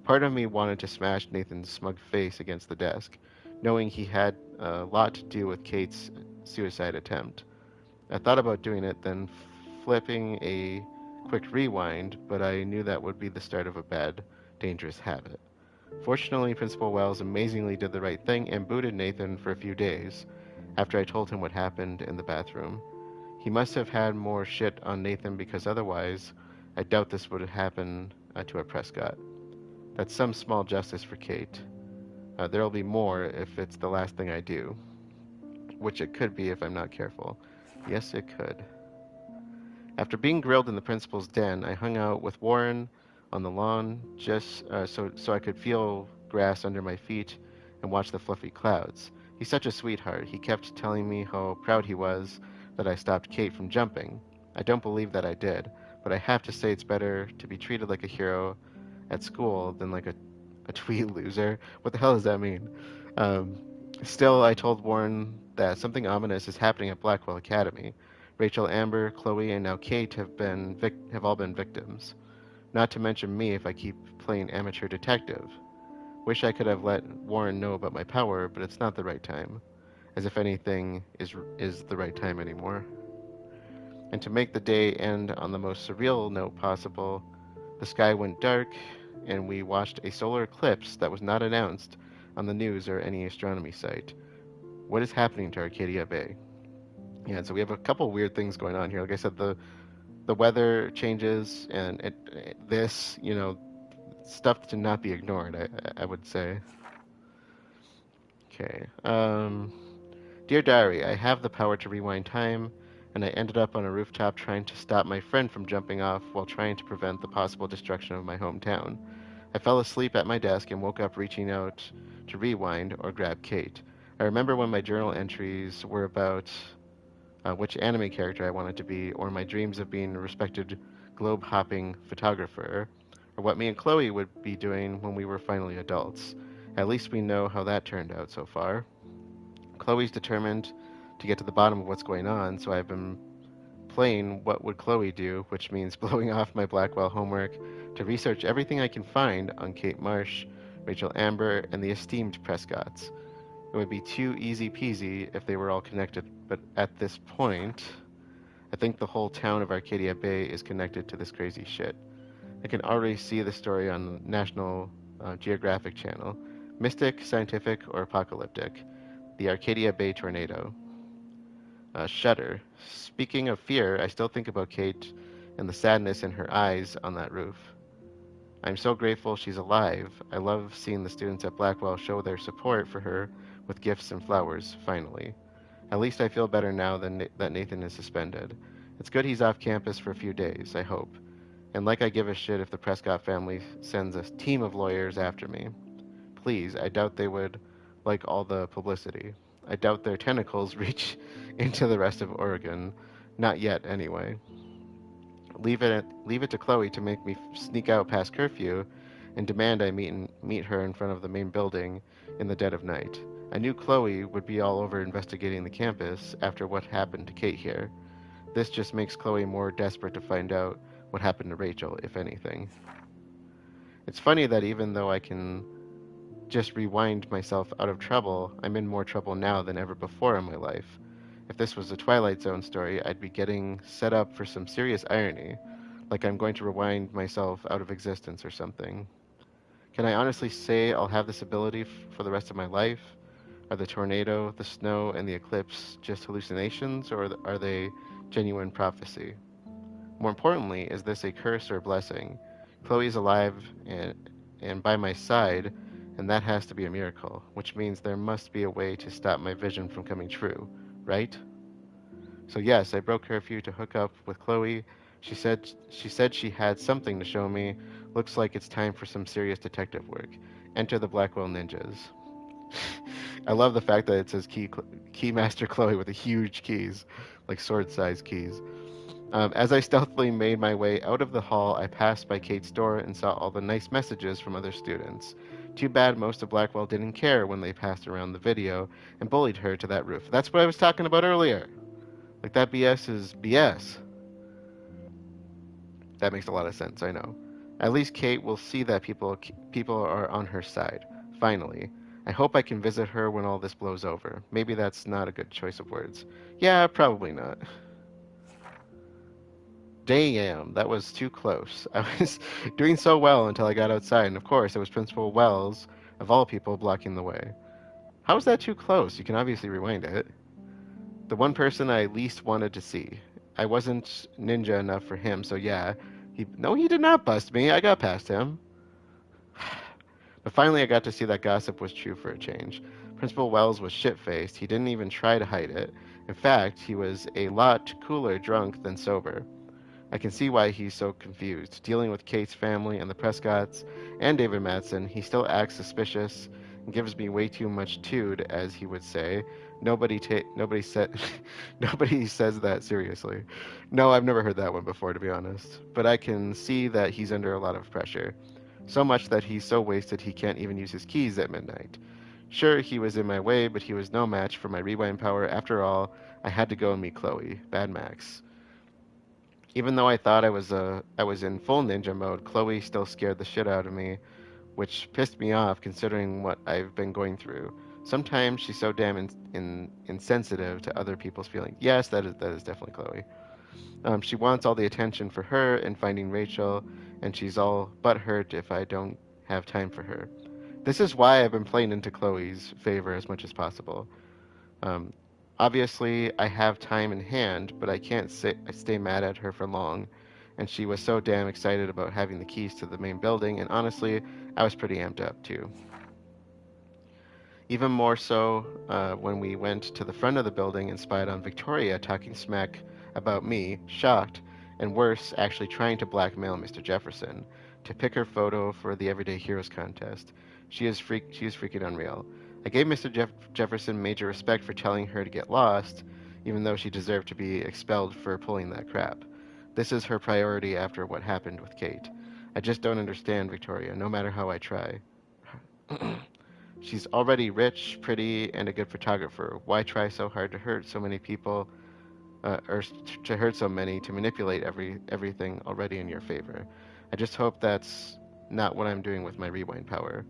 Part of me wanted to smash Nathan's smug face against the desk, knowing he had a lot to do with Kate's suicide attempt. I thought about doing it, then flipping a quick rewind, but I knew that would be the start of a bad, dangerous habit. Fortunately, Principal Wells amazingly did the right thing and booted Nathan for a few days after I told him what happened in the bathroom. He must have had more shit on Nathan because otherwise, I doubt this would have happened to a Prescott. That's some small justice for Kate. There'll be more if it's the last thing I do, which it could be if I'm not careful. Yes, it could. After being grilled in the principal's den, I hung out with Warren on the lawn just so I could feel grass under my feet and watch the fluffy clouds. He's such a sweetheart. He kept telling me how proud he was that I stopped Kate from jumping. I don't believe that I did, but I have to say it's better to be treated like a hero at school than like a tweet loser. What the hell does that mean? Still, I told Warren that something ominous is happening at Blackwell Academy. Rachel, Amber, Chloe, and now Kate have all been victims. Not to mention me if I keep playing amateur detective. Wish I could have let Warren know about my power, but it's not the right time. As if anything is the right time anymore. And to make the day end on the most surreal note possible, the sky went dark, and we watched a solar eclipse that was not announced on the news or any astronomy site. What is happening to Arcadia Bay? Yeah, so we have a couple weird things going on here. Like I said, the weather changes, and stuff to not be ignored, I would say. Okay. Dear Diary, I have the power to rewind time, and I ended up on a rooftop trying to stop my friend from jumping off while trying to prevent the possible destruction of my hometown. I fell asleep at my desk and woke up reaching out to rewind or grab Kate. I remember when my journal entries were about which anime character I wanted to be, or my dreams of being a respected globe-hopping photographer, or what me and Chloe would be doing when we were finally adults. At least we know how that turned out so far. Chloe's determined to get to the bottom of what's going on, so I've been playing What Would Chloe Do, which means blowing off my Blackwell homework to research everything I can find on Kate Marsh, Rachel Amber, and the esteemed Prescotts. It would be too easy peasy if they were all connected, but at this point, I think the whole town of Arcadia Bay is connected to this crazy shit. I can already see the story on the National Geographic Channel. Mystic, scientific, or apocalyptic. The Arcadia Bay tornado. Shudder. Speaking of fear, I still think about Kate and the sadness in her eyes on that roof. I'm so grateful she's alive. I love seeing the students at Blackwell show their support for her with gifts and flowers, finally. At least I feel better now that Nathan is suspended. It's good he's off campus for a few days, I hope. And like I give a shit if the Prescott family sends a team of lawyers after me. Please, I doubt they would like all the publicity. I doubt their tentacles reach into the rest of Oregon. Not yet, anyway. Leave it to Chloe to make me sneak out past curfew and demand I meet her in front of the main building in the dead of night. I knew Chloe would be all over investigating the campus after what happened to Kate here. This just makes Chloe more desperate to find out what happened to Rachel, if anything. It's funny that even though I can just rewind myself out of trouble, I'm in more trouble now than ever before in my life. If this was a Twilight Zone story, I'd be getting set up for some serious irony, like I'm going to rewind myself out of existence or something. Can I honestly say I'll have this ability for the rest of my life? Are the tornado, the snow, and the eclipse just hallucinations, or are they genuine prophecy? More importantly, is this a curse or a blessing? Chloe's alive and by my side, and that has to be a miracle, which means there must be a way to stop my vision from coming true, right? So yes, I broke curfew to hook up with Chloe. She said she had something to show me. Looks like it's time for some serious detective work. Enter the Blackwell Ninjas. I love the fact that it says Keymaster Chloe with the huge keys, like sword-sized keys. As I stealthily made my way out of the hall, I passed by Kate's door and saw all the nice messages from other students. Too bad most of Blackwell didn't care when they passed around the video and bullied her to that roof. That's what I was talking about earlier. Like, that BS is BS. That makes a lot of sense, I know. At least Kate will see that people are on her side. Finally. I hope I can visit her when all this blows over. Maybe that's not a good choice of words. Yeah, probably not. Damn, that was too close. I was doing so well until I got outside, and of course it was Principal Wells, of all people, blocking the way. How was that too close? You can obviously rewind it. The one person I least wanted to see. I wasn't ninja enough for him, so yeah. No, he did not bust me. I got past him. But finally I got to see that gossip was true for a change. Principal Wells was shit-faced. He didn't even try to hide it. In fact, he was a lot cooler drunk than sober. I can see why he's so confused. Dealing with Kate's family and the Prescotts and David Madsen, he still acts suspicious and gives me way too much tood, as he would say. Nobody says that seriously. No, I've never heard that one before, to be honest. But I can see that he's under a lot of pressure. So much that he's so wasted he can't even use his keys at midnight. Sure, he was in my way, but he was no match for my rewind power. After all, I had to go and meet Chloe. Bad Max. Even though I thought I was in full ninja mode, Chloe still scared the shit out of me, which pissed me off considering what I've been going through. Sometimes she's so damn insensitive to other people's feelings. Yes, that is definitely Chloe. She wants all the attention for her and finding Rachel, and she's all butthurt if I don't have time for her. This is why I've been playing into Chloe's favor as much as possible. Obviously, I have time in hand, but I can't stay mad at her for long, and she was so damn excited about having the keys to the main building, and honestly, I was pretty amped up too. Even more so when we went to the front of the building and spied on Victoria talking smack about me, shocked, and worse, actually trying to blackmail Mr. Jefferson to pick her photo for the Everyday Heroes contest. She is freaking unreal. I gave Mr. Jefferson major respect for telling her to get lost, even though she deserved to be expelled for pulling that crap. This is her priority after what happened with Kate. I just don't understand Victoria, no matter how I try. She's already rich, pretty, and a good photographer. Why try so hard to hurt so many people, or to hurt so many, to manipulate everything already in your favor? I just hope that's not what I'm doing with my rewind power.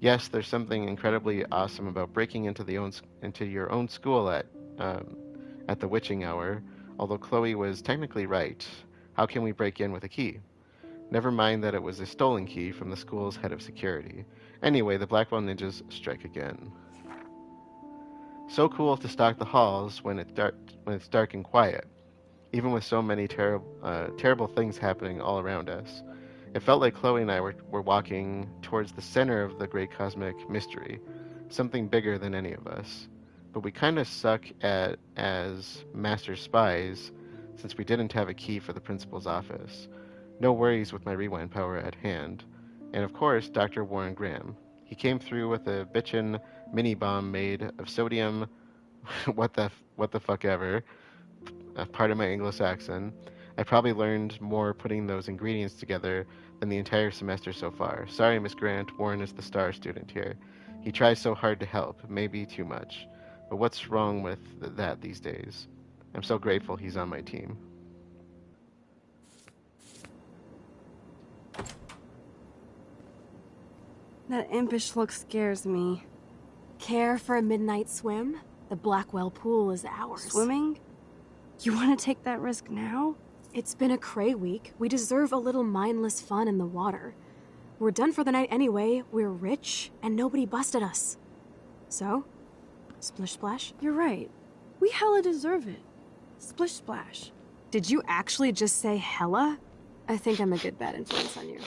Yes, there's something incredibly awesome about breaking into your own school at the witching hour, although Chloe was technically right. How can we break in with a key? Never mind that it was a stolen key from the school's head of security. Anyway, the Blackwell ninjas strike again. So cool to stalk the halls when it's dark and quiet, even with so many terrible things happening all around us. It felt like Chloe and I were walking towards the center of the great cosmic mystery, something bigger than any of us. But we kind of suck as master spies, since we didn't have a key for the principal's office. No worries with my rewind power at hand. And of course, Dr. Warren Graham. He came through with a bitchin' mini-bomb made of sodium, what the fuck ever, part of my English accent. I probably learned more putting those ingredients together than the entire semester so far. Sorry, Miss Grant, Warren is the star student here. He tries so hard to help, maybe too much. But what's wrong with that these days? I'm so grateful he's on my team. That impish look scares me. Care for a midnight swim? The Blackwell pool is ours. Swimming? You want to take that risk now? It's been a cray week. We deserve a little mindless fun in the water. We're done for the night anyway. We're rich, and nobody busted us. So, splish splash? You're right. We hella deserve it. Splish splash. Did you actually just say hella? I think I'm a good bad influence on you.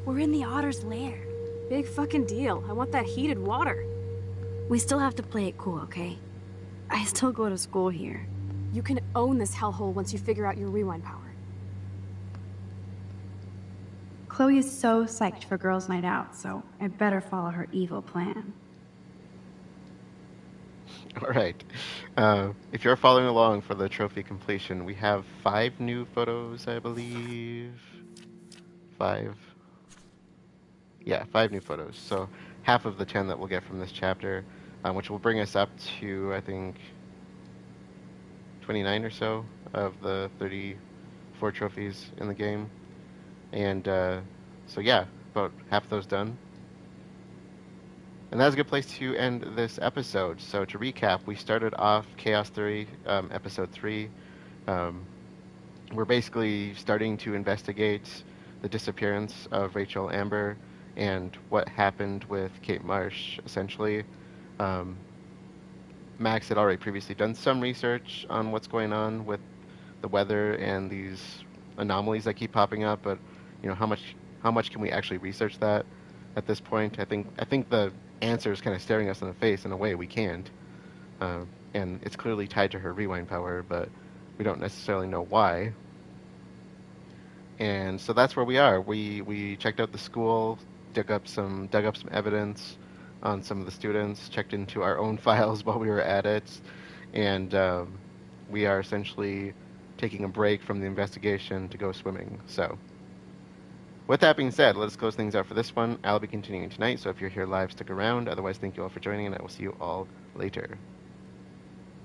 We're in the otter's lair. Big fucking deal. I want that heated water. We still have to play it cool, okay? I still go to school here. You can own this hellhole once you figure out your rewind power. Chloe is so psyched for girls' night out, so I better follow her evil plan. All right. If you're following along for the trophy completion, we have 5 new photos, I believe. 5. Yeah, 5 new photos. So half of the 10 that we'll get from this chapter, which will bring us up to, I think, 29 or so of the 34 trophies in the game. And so yeah, about half of those done. And that's a good place to end this episode. So to recap, we started off Chaos Theory, episode 3. We're basically starting to investigate the disappearance of Rachel Amber and what happened with Kate Marsh, essentially. Max had already previously done some research on what's going on with the weather and these anomalies that keep popping up, but you know, how much can we actually research that at this point? I think the answer is kind of staring us in the face in a way we can't, and it's clearly tied to her rewind power, but we don't necessarily know why. And so that's where we are. We checked out the school, dug up some evidence on some of the students, checked into our own files while we were at it, and we are essentially taking a break from the investigation to go swimming. So with that being said, let's close things out for this one. I'll be continuing tonight, so if you're here live, stick around. Otherwise, thank you all for joining, and I will see you all later.